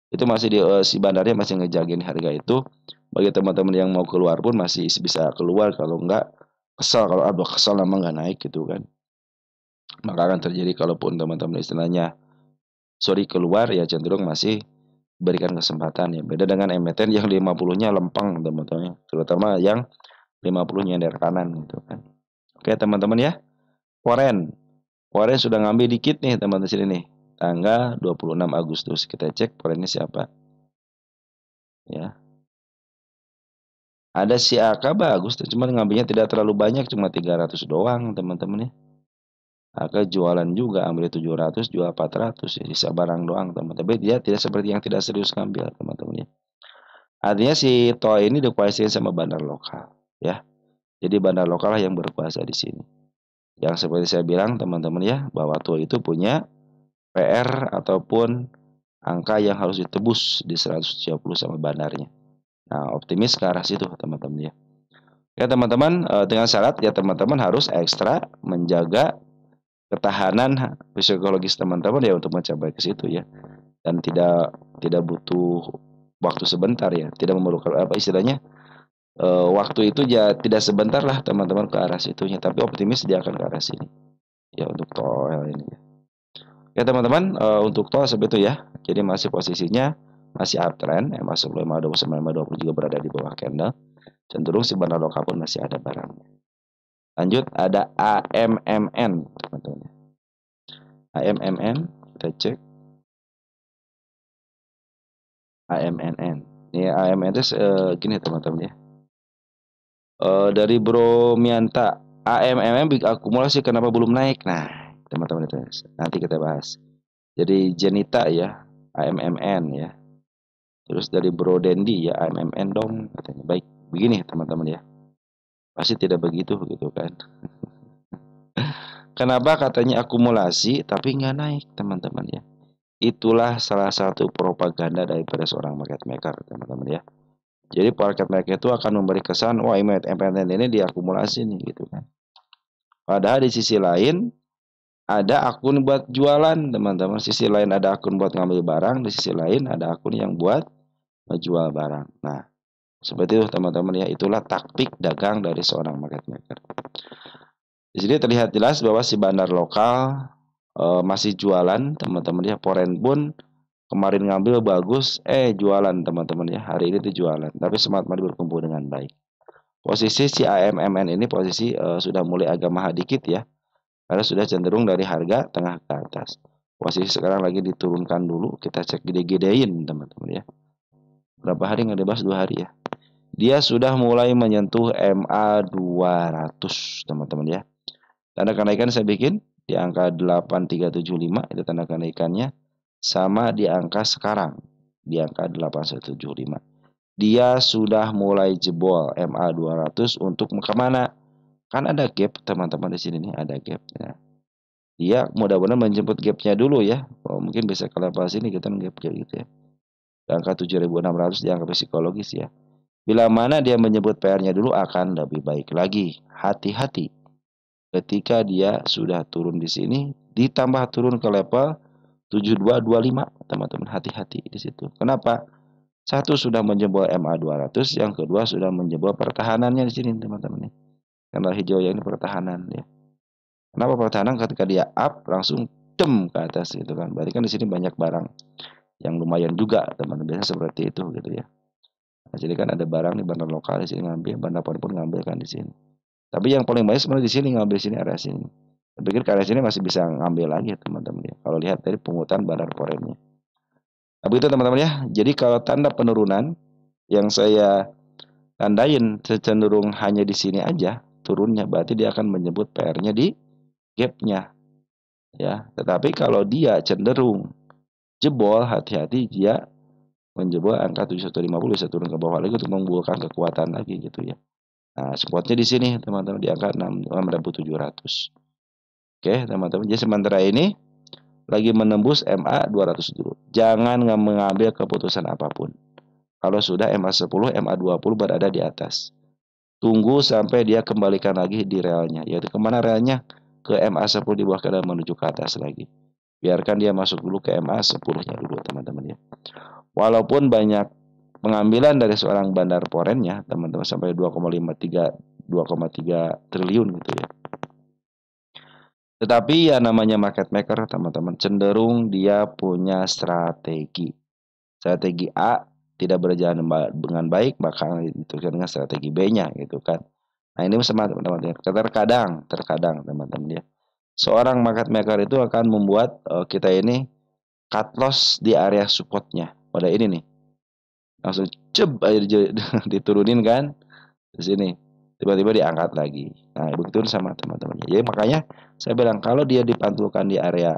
Itu masih di si bandarnya masih ngejagain harga itu. Bagi teman-teman yang mau keluar pun masih bisa keluar, kalau enggak kesal, kalau aduh kesal lama enggak naik gitu kan. Maka akan terjadi kalaupun teman-teman istilahnya sorry keluar ya cenderung masih berikan kesempatan ya. Beda dengan emiten yang 50-nya lempeng teman-teman, terutama yang 50 nyender kanan gitu kan. Oke teman-teman ya. Foreign. Foreign sudah ngambil dikit nih teman-teman sini nih. Tanggal 26 Agustus kita cek foreignnya siapa. Ya. Ada si AK bagus, cuma ngambilnya tidak terlalu banyak, cuma 300 doang teman-teman ya. AK jualan juga, ambil 700, jual 400 ya, sisa barang doang teman-teman. Tapi dia tidak seperti yang tidak serius ngambil teman-teman ya. Artinya si Toa ini dikuasain sama bandar lokal ya. Jadi bandar lokal lah yang berkuasa di sini. Yang seperti saya bilang teman-teman ya, bahwa Toa itu punya PR ataupun angka yang harus ditebus di 130 sama bandarnya. Nah, optimis ke arah situ teman-teman ya. Ya teman-teman, dengan syarat ya teman-teman harus ekstra menjaga ketahanan psikologis teman-teman ya untuk mencapai ke situ ya. Dan tidak butuh waktu sebentar ya, tidak memerlukan apa istilahnya waktu itu ya tidak sebentar lah teman-teman ke arah situnya, tapi optimis dia akan ke arah sini ya untuk TOL ini ya teman-teman. Untuk TOL seperti itu ya, jadi masih posisinya masih uptrend, MA10, MA20, MA20 juga berada di bawah candle, cenderung si bandar lokal pun masih ada barangnya. Lanjut ada AMMN teman-teman. AMMN kita cek AMNN. Ini AMNN itu gini teman-teman ya. Dari Bro Mianta, AMMN big akumulasi kenapa belum naik? Nah, teman-teman itu nanti kita bahas. Jadi Jenita ya, AMMN ya. Terus dari Bro Dendi ya, AMMN dong katanya. Baik, begini teman-teman ya. Pasti tidak begitu gitu kan. Kenapa katanya akumulasi tapi nggak naik teman-teman ya. Itulah salah satu propaganda daripada seorang market maker teman-teman ya. Jadi market maker itu akan memberi kesan, wah emiten ini diakumulasi nih gitu kan. Padahal di sisi lain ada akun buat jualan teman-teman. Sisi lain ada akun buat ngambil barang, di sisi lain ada akun yang buat menjual barang. Nah, seperti itu teman-teman ya. Itulah taktik dagang dari seorang market maker. Di sini terlihat jelas bahwa si bandar lokal masih jualan teman-teman ya. Foreign pun kemarin ngambil bagus, jualan teman-teman ya. Hari ini tuh jualan. Tapi Smart Money berkumpul dengan baik. Posisi si AMMN ini posisi sudah mulai agak mahal dikit ya. Karena sudah cenderung dari harga tengah ke atas. Posisi sekarang lagi diturunkan dulu. Kita cek gede-gedein teman-teman ya. Berapa hari nggak dibahas? 2 hari ya. Dia sudah mulai menyentuh MA 200 teman-teman ya. Tanda kenaikan saya bikin di angka 8375 itu tanda kenaikannya. Sama di angka sekarang di angka 8175. Dia sudah mulai jebol MA 200 untuk kemana? Kan ada gap teman-teman di sini nih, ada gap. Ya. Dia mudah-mudahan menjemput gapnya dulu ya. Oh, mungkin bisa ke level sini kita gap gitu ya. Di angka 7600 di angka psikologis ya. Bila mana dia menyebut PR-nya dulu akan lebih baik lagi. Hati-hati ketika dia sudah turun di sini ditambah turun ke level 7225 teman-teman, hati-hati di situ. Kenapa? Satu sudah menjebol MA 200, yang kedua sudah menjebol pertahanannya di sini teman-teman. Karena hijau yang ini pertahanan ya. Kenapa pertahanan? Ketika dia up langsung dem ke atas gitu kan. Berarti kan di sini banyak barang yang lumayan juga teman-teman. Biasanya seperti itu gitu ya. Nah, jadi kan ada barang di bandar lokal di sini ngambil, bandar pun ngambil kan di sini. Tapi yang paling banyak sebenarnya di sini ngambil sini area sini. Saya pikir ke area sini masih bisa ngambil lagi teman-teman ya. Kalau lihat dari pungutan bandar forennya. Tapi itu teman-teman ya. Jadi kalau tanda penurunan yang saya tandain cenderung hanya di sini aja turunnya, berarti dia akan menyebut PR-nya di gap-nya ya. Tetapi kalau dia cenderung jebol, hati-hati dia menjebol angka 7150 bisa turun ke bawah lagi untuk membuahkan kekuatan lagi gitu ya. Nah, spotnya di sini teman-teman di angka 6.700. Oke, teman-teman. Jadi sementara ini lagi menembus MA 200 dulu. Jangan mengambil keputusan apapun. Kalau sudah MA 10, MA 20 berada di atas. Tunggu sampai dia kembalikan lagi di realnya. Yaitu kemana realnya? Ke MA 10 di bawah dan menuju ke atas lagi. Biarkan dia masuk dulu ke MA 10-nya dulu teman-teman ya. Walaupun banyak pengambilan dari seorang bandar forennya teman-teman sampai 2,3 triliun gitu ya. Tetapi ya namanya market maker teman-teman cenderung dia punya strategi. Strategi A tidak berjalan dengan baik maka diteruskan dengan strategi B-nya gitu kan. Nah ini sama teman-teman. Terkadang teman-teman ya. Seorang market maker itu akan membuat kita ini cut loss di area supportnya. Pada ini nih. Langsung ceb aja diturunin kan di sini. Tiba-tiba diangkat lagi. Nah, begitu sama teman-teman. Jadi makanya saya bilang kalau dia dipantulkan di area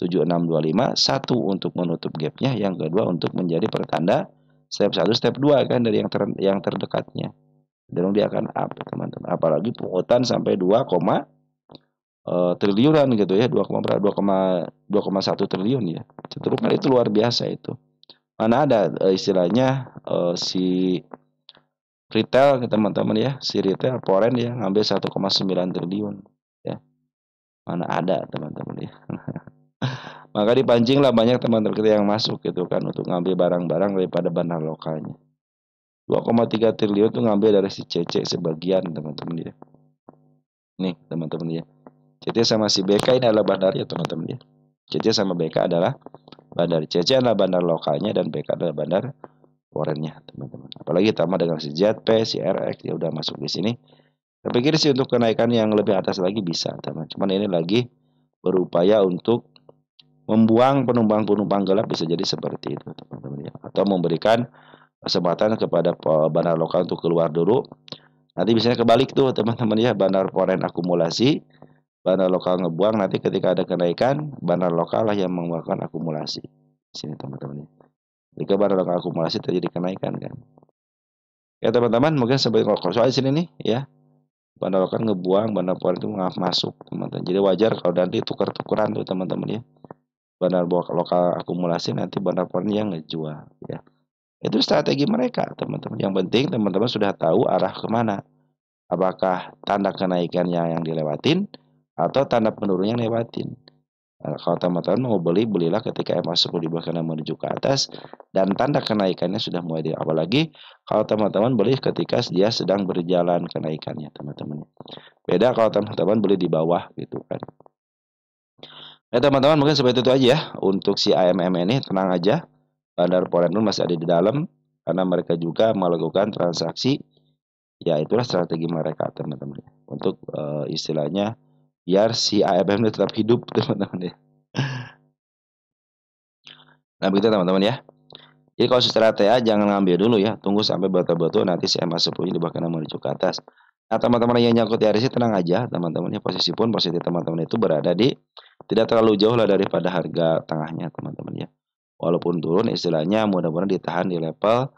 7625, satu untuk menutup gapnya, yang kedua untuk menjadi pertanda step 1, step 2 kan dari yang terdekatnya. Dan dia akan up teman-teman. Apalagi pungutan sampai 2, triliunan gitu ya, 2,1 triliun ya. Cenderung itu luar biasa itu. Mana ada istilahnya si retail teman-teman ya, si retail foreign ya ngambil 1,9 triliun ya. Mana ada teman-teman ya. Maka dipancinglah banyak teman-teman kita yang masuk gitu kan untuk ngambil barang-barang daripada bandar lokalnya. 2,3 triliun itu ngambil dari si CC sebagian teman-teman ya. Nih teman-teman ya. CC sama si BK ini adalah bandar ya teman-teman ya. CC sama BK adalah bandar. CC adalah bandar lokalnya dan BK adalah bandar foreignnya teman-teman. Apalagi tambah dengan si ZP, si RX ya udah masuk di sini. Saya pikir sih untuk kenaikan yang lebih atas lagi bisa teman. Cuman ini lagi berupaya untuk membuang penumpang-penumpang gelap bisa jadi seperti itu teman-teman ya. Atau memberikan kesempatan kepada bandar lokal untuk keluar dulu. Nanti biasanya kebalik tuh teman-teman ya, bandar foreign akumulasi, bandar lokal ngebuang, nanti ketika ada kenaikan, bandar lokal lah yang mengeluarkan akumulasi. Sini teman-teman ya. Jika bandar lokal akumulasi terjadi kenaikan kan. Ya teman-teman, mungkin sampai soal sini nih ya. Bandar lokal ngebuang, bandar foreign itu masuk teman-teman. Jadi wajar kalau nanti tukar-tukuran tuh teman-teman ya. Bandar lokal akumulasi nanti bandar foreign yang ngejual ya. Itu strategi mereka teman-teman. Yang penting teman-teman sudah tahu arah kemana. Apakah tanda kenaikannya yang dilewatin atau tanda penurunnya yang lewatin. Nah, kalau teman-teman mau beli, belilah ketika MA 10 di bawah menuju ke atas dan tanda kenaikannya sudah mulai apalagi kalau teman-teman beli ketika dia sedang berjalan kenaikannya teman-teman. Beda kalau teman-teman beli di bawah gitu kan. Ya teman-teman mungkin seperti itu aja ya untuk si AMM ini, tenang aja. Bandar foreign masih ada di dalam karena mereka juga melakukan transaksi Ya itulah strategi mereka teman-teman ya. Untuk istilahnya biar si AFM ini tetap hidup teman-teman ya. Nah begitu teman-teman ya. Jadi kalau secara TA jangan ngambil dulu ya, tunggu sampai betul-betul nanti si MA10 di bawah kanan menuju ke atas. Nah teman-teman yang nyangkut di RSI tenang aja teman-teman ya, posisi teman-teman itu berada di tidak terlalu jauh lah daripada harga tengahnya teman-teman ya. Walaupun turun istilahnya mudah-mudahan ditahan di level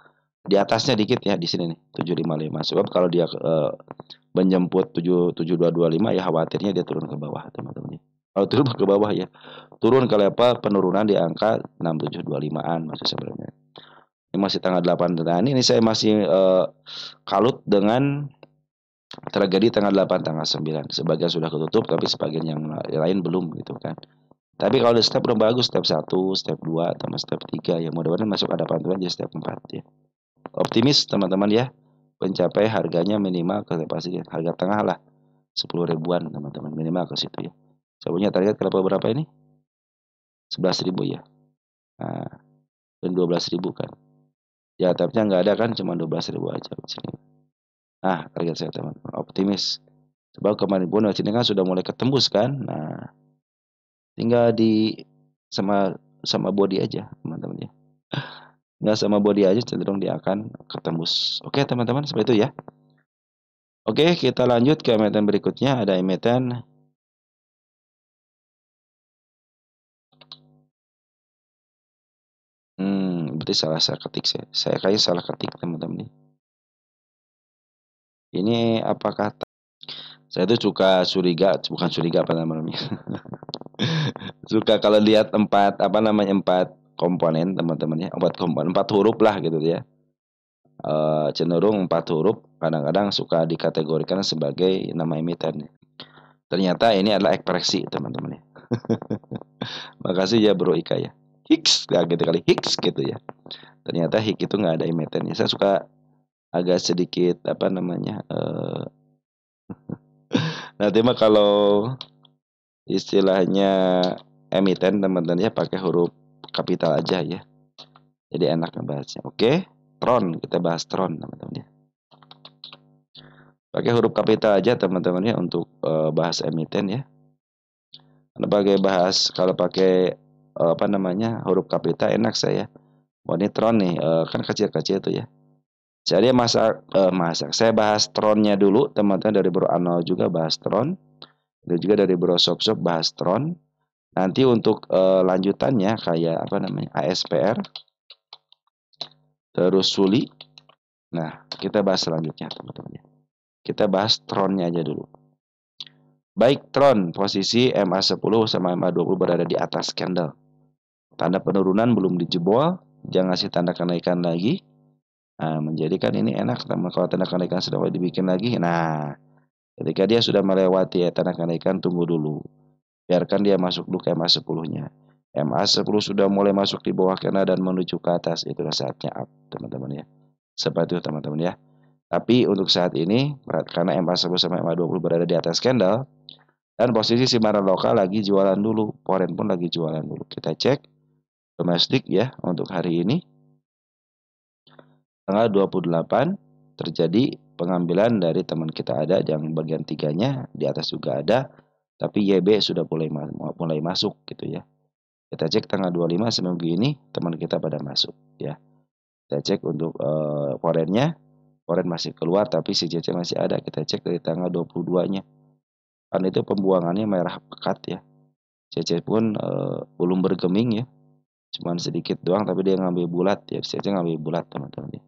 di atasnya dikit ya di sini nih 755. Sebab kalau dia menjemput 7225 ya khawatirnya dia turun ke bawah teman-teman. Kalau turun ke bawah ya, turun ke level penurunan di angka 6725-an maksud sebenarnya. Ini masih tanggal 8 dan ini saya masih kalut dengan tragedi tanggal 8 tanggal 9. Sebagian sudah ketutup tapi sebagian yang lain belum gitu kan. Tapi kalau di step udah bagus, step 1, step 2, sama step 3 ya mudah-mudahan masuk ada pantulan jadi step 4 ya. Optimis teman-teman ya, mencapai harganya minimal ke pasti harga tengah lah 10 ribuan teman-teman minimal ke situ ya. Saya punya target berapa ini? 11.000 ya. Nah, dan 12.000 kan. Ya, tapi nggak ada kan, cuma 12.000 aja di sini. Nah, target saya teman-teman optimis. Sebab kemarin pun sini kan sudah mulai ketembus kan. Nah, tinggal di sama body aja teman-teman ya. Nggak sama body aja cenderung dia akan ketembus. Oke teman-teman, seperti itu ya. Oke, kita lanjut ke emiten berikutnya. Ada emiten berarti salah saya ketik saya. Saya kayaknya salah ketik teman-teman. Ini apakah saya tuh suka curiga, bukan curiga apa namanya. Suka kalau lihat empat komponen teman-teman ya, empat komponen, empat huruf lah gitu ya. Cenderung empat huruf kadang-kadang suka dikategorikan sebagai nama emiten. Ternyata ini adalah ekspresi teman-teman ya. Makasih ya Bro Ika ya. Hicks, ya gitu kali Hicks gitu ya. Ternyata Hicks itu nggak ada emitennya. Saya suka agak sedikit nanti mah kalau istilahnya emiten teman-teman ya pakai huruf kapital aja ya. Jadi enak ngebahasnya. Oke, Tron kita bahas Tron teman-teman ya. Pakai huruf kapital aja teman-teman ya untuk bahas emiten ya. Kalau pakai huruf kapital enak saya. Oh ini Tron nih kan kecil-kecil tuh ya. Jadi saya bahas Tronnya dulu teman-teman, dari Bro Arnold juga bahas Tron. Dan juga dari Bro Shop bahas Tron. Nanti untuk lanjutannya kayak ASPR, terus Suli. Nah, kita bahas selanjutnya teman-teman. Kita bahas Tronnya aja dulu. Baik Tron, posisi MA10 sama MA20 berada di atas candle. Tanda penurunan belum dijebol, jangan ngasih tanda kenaikan lagi. Nah, menjadikan ini enak teman kalau tanda kenaikan sudah mulai dibikin lagi. Nah, ketika dia sudah melewati tanda kenaikan, tunggu dulu. Biarkan dia masuk dulu ke MA10-nya. MA10 sudah mulai masuk di bawah kena dan menuju ke atas, itulah saatnya up teman-teman ya. Seperti itu teman-teman ya. Tapi untuk saat ini karena MA10 sama MA20 berada di atas candle dan posisi simpanan lokal lagi jualan dulu, foreign pun lagi jualan dulu. Kita cek domestik ya untuk hari ini. Tanggal 28 terjadi pengambilan dari teman kita ada yang bagian tiganya, di atas juga ada, tapi YB sudah mulai masuk gitu ya. Kita cek tanggal 25 seminggu ini teman kita pada masuk ya. Kita cek untuk foreign-nya. Foreign masih keluar tapi si CC masih ada. Kita cek dari tanggal 22-nya. Kan itu pembuangannya merah pekat ya. CC pun belum bergeming ya. Cuman sedikit doang tapi dia ngambil bulat ya. CC ngambil bulat teman-teman ya.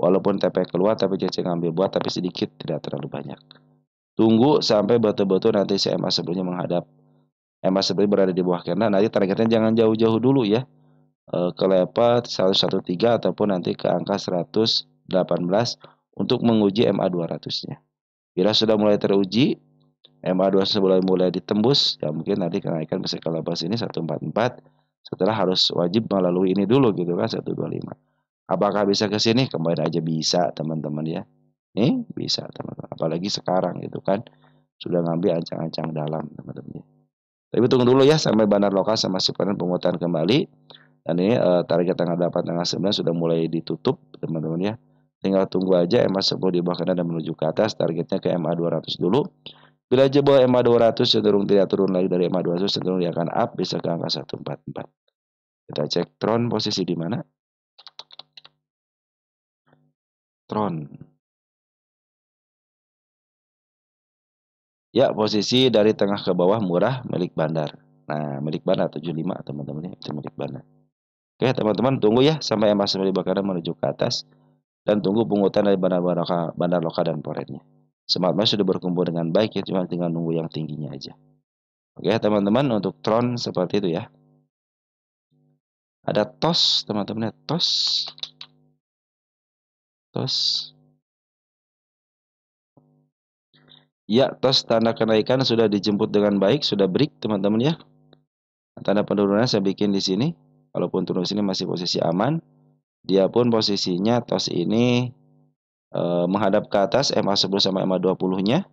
Walaupun TP keluar tapi CC ngambil bulat tapi sedikit, tidak terlalu banyak. Tunggu sampai betul-betul nanti si MA sebelumnya menghadap. MA sebelumnya berada di bawah kena. Nanti targetnya jangan jauh-jauh dulu ya. Ke level 113 ataupun nanti ke angka 118 untuk menguji MA200-nya. Bila sudah mulai teruji, MA200 mulai ditembus, ya mungkin nanti kenaikan bisa ke level sini 144. Setelah harus wajib melalui ini dulu gitu kan 125. Apakah bisa ke sini? Kembali aja bisa teman-teman ya. Nih bisa teman-teman. Apalagi sekarang gitu kan sudah ngambil ancang-ancang dalam teman-teman. Tapi tunggu dulu ya sampai bandar lokal sama simpanan pemutusan kembali. Dan ini target tanggal 8 tanggal 9 sudah mulai ditutup teman-teman ya. Tinggal tunggu aja MA10 di bawah kanan dan menuju ke atas, targetnya ke MA200 dulu. Bila jebol MA200 cenderung tidak turun lagi dari MA200, cenderung dia akan up bisa ke angka 144. Kita cek Tron posisi di mana? Tron. Ya, posisi dari tengah ke bawah murah milik bandar. Nah, milik bandar 75 teman-teman ya, itu milik bandar. Oke, teman-teman tunggu ya sampai MA10 di bawah kanan menuju ke atas dan tunggu pungutan dari bandar lokal dan foreign-nya. Smart Money sudah berkumpul dengan baik ya, cuma tinggal nunggu yang tingginya aja. Oke, teman-teman untuk Tron seperti itu ya. Ada TOS, teman-teman ya, TOS. TOS. Ya, TOS tanda kenaikan sudah dijemput dengan baik, sudah break teman-teman ya. Tanda penurunan saya bikin di sini. Walaupun turun sini masih posisi aman. Dia pun posisinya TOS ini menghadap ke atas MA10 sama MA20-nya.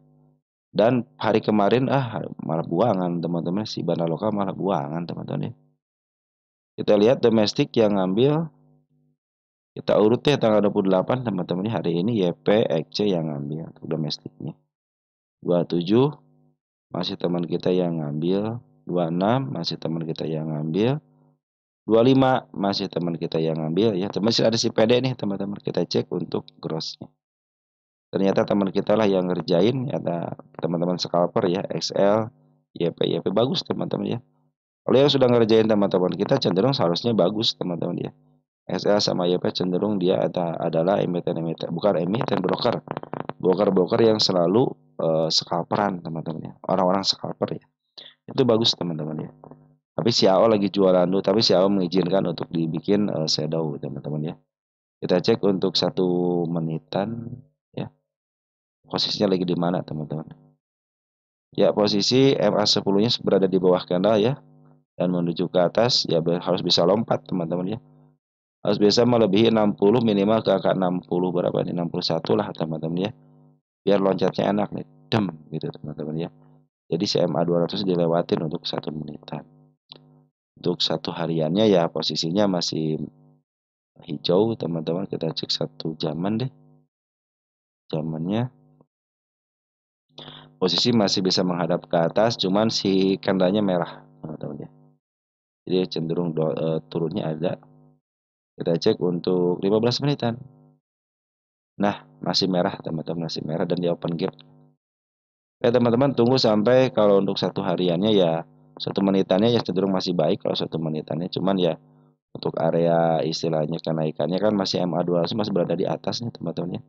Dan hari kemarin malah buangan teman-teman, si bandar lokal malah buangan teman-teman ya. Kita lihat domestik yang ngambil, kita urut ya tanggal 28 teman-teman, hari ini YPXC yang ngambil untuk domestiknya. 27 masih teman kita yang ngambil, 26 masih teman kita yang ngambil, 25 masih teman kita yang ngambil ya. Masih ada si PD nih teman-teman, kita cek untuk grossnya. Ternyata teman kita lah yang ngerjain, ada teman-teman scalper ya, XL, YP bagus teman-teman ya. Kalau yang sudah ngerjain teman-teman kita cenderung seharusnya bagus teman-teman ya. XL sama YP cenderung dia adalah emiten bukan emiten broker yang selalu scalperan teman-teman ya, orang-orang scalper ya. Itu bagus teman-teman ya. Tapi si AO lagi jualan dulu, tapi si AO mengizinkan untuk dibikin shadow teman-teman ya. Kita cek untuk 1 menitan ya. Posisinya lagi di mana teman-teman? Ya, posisi MA10-nya berada di bawah candle ya. Dan menuju ke atas ya harus bisa lompat teman-teman ya. Harus bisa melebihi 60 minimal ke angka 60 berapa nih? 61 lah teman-teman ya. Biar loncatnya enak nih. Dem gitu teman-teman ya. Jadi si MA200 dilewatin untuk 1 menitan. Untuk 1 hariannya ya posisinya masih hijau teman-teman. Kita cek 1 jaman deh. Jamannya posisi masih bisa menghadap ke atas, cuman si kandanya merah teman-teman ya. Jadi cenderung turunnya ada. Kita cek untuk 15 menitan. Nah, masih merah teman-teman, masih merah dan di open gap. Oke teman-teman, tunggu sampai kalau untuk 1 hariannya ya 1 menitannya ya cenderung masih baik kalau 1 menitannya, cuman ya untuk area istilahnya kenaikannya kan masih MA200 masih berada di atas nih teman-teman ya.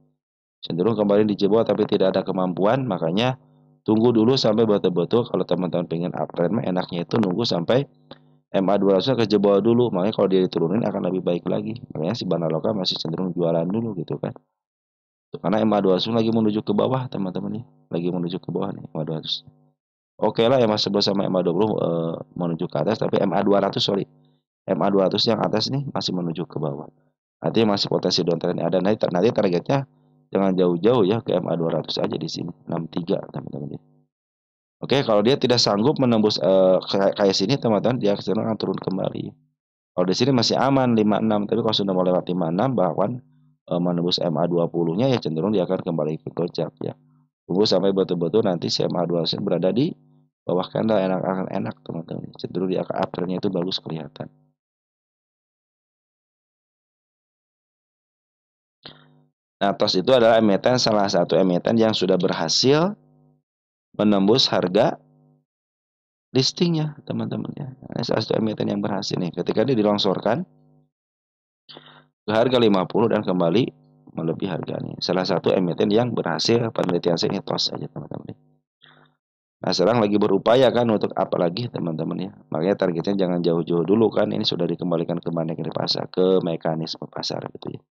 Cenderung kembali dijebol tapi tidak ada kemampuan, makanya tunggu dulu sampai betul-betul kalau teman-teman pengen uptrend mah enaknya itu nunggu sampai MA200 kejebol dulu, makanya kalau dia diturunin akan lebih baik lagi. Makanya si bandar lokal masih cenderung jualan dulu gitu kan. Karena MA200 lagi menuju ke bawah teman-teman ya. Lagi menuju ke bawah nih MA200. Oke lah MA11 sama MA20 menuju ke atas, tapi MA200 sorry. MA200 yang atas nih masih menuju ke bawah. Nanti masih potensi downtrend ada. Nanti targetnya jangan jauh-jauh ya ke MA200 aja di sini 63 teman-teman ya. Oke, kalau dia tidak sanggup menembus kayak sini teman-teman, dia akan turun kembali. Kalau di sini masih aman 56, tapi kalau sudah melewat 56 bahkan menembus MA20-nya ya cenderung dia akan kembali ke gocap ya. Tunggu sampai betul-betul nanti si MA20 berada di bawah candle enak teman-teman. Cenderung dia akan uptrendnya itu bagus kelihatan. Nah, TOS itu adalah emiten, salah satu emiten yang sudah berhasil menembus harga listingnya teman-teman ya. Ini salah satu emiten yang berhasil nih. Ketika dia dilongsorkan ke harga 50 dan kembali melebihi harganya. Salah satu emiten yang berhasil, penelitian saya ini TOS aja teman-teman. Nah sekarang lagi berupaya kan untuk apa lagi teman-teman ya. Makanya targetnya jangan jauh-jauh dulu kan. Ini sudah dikembalikan ke mana, ke pasar, ke mekanisme pasar gitu ya.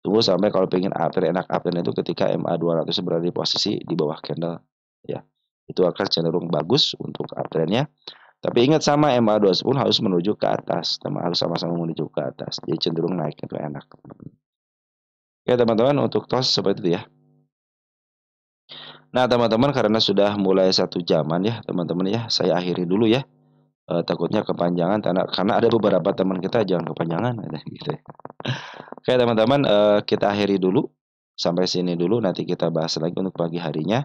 Tunggu sampai kalau pengen uptrend enak uptrend itu ketika MA200 berada di posisi di bawah candle ya. Itu akan cenderung bagus untuk uptrendnya. Tapi ingat sama MA200 pun harus menuju ke atas, harus sama-sama menuju ke atas. Jadi cenderung naik itu enak. Oke teman-teman, untuk TOS seperti itu ya. Nah teman-teman, karena sudah mulai 1 jaman ya teman-teman ya, saya akhiri dulu ya. takutnya kepanjangan karena ada beberapa teman kita jangan kepanjangan gitu ya. Oke teman-teman, kita akhiri dulu sampai sini dulu, nanti kita bahas lagi untuk pagi harinya.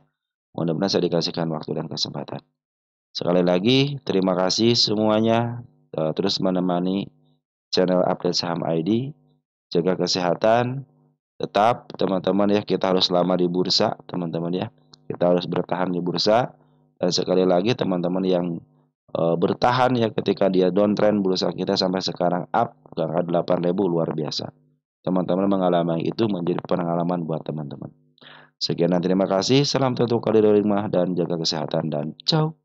Mudah-mudahan saya dikasihkan waktu dan kesempatan. Sekali lagi terima kasih semuanya, terus menemani channel Update Saham ID. Jaga kesehatan, tetap teman-teman ya, kita harus lama di bursa teman-teman ya. Kita harus bertahan di bursa. Dan sekali lagi teman-teman yang bertahan ya ketika dia downtrend bursa kita sampai sekarang up ke angka 8.000, luar biasa. Teman-teman mengalami itu menjadi pengalaman buat teman-teman. Sekian dan terima kasih. Salam tentu kali dari rumah dan jaga kesehatan dan ciao.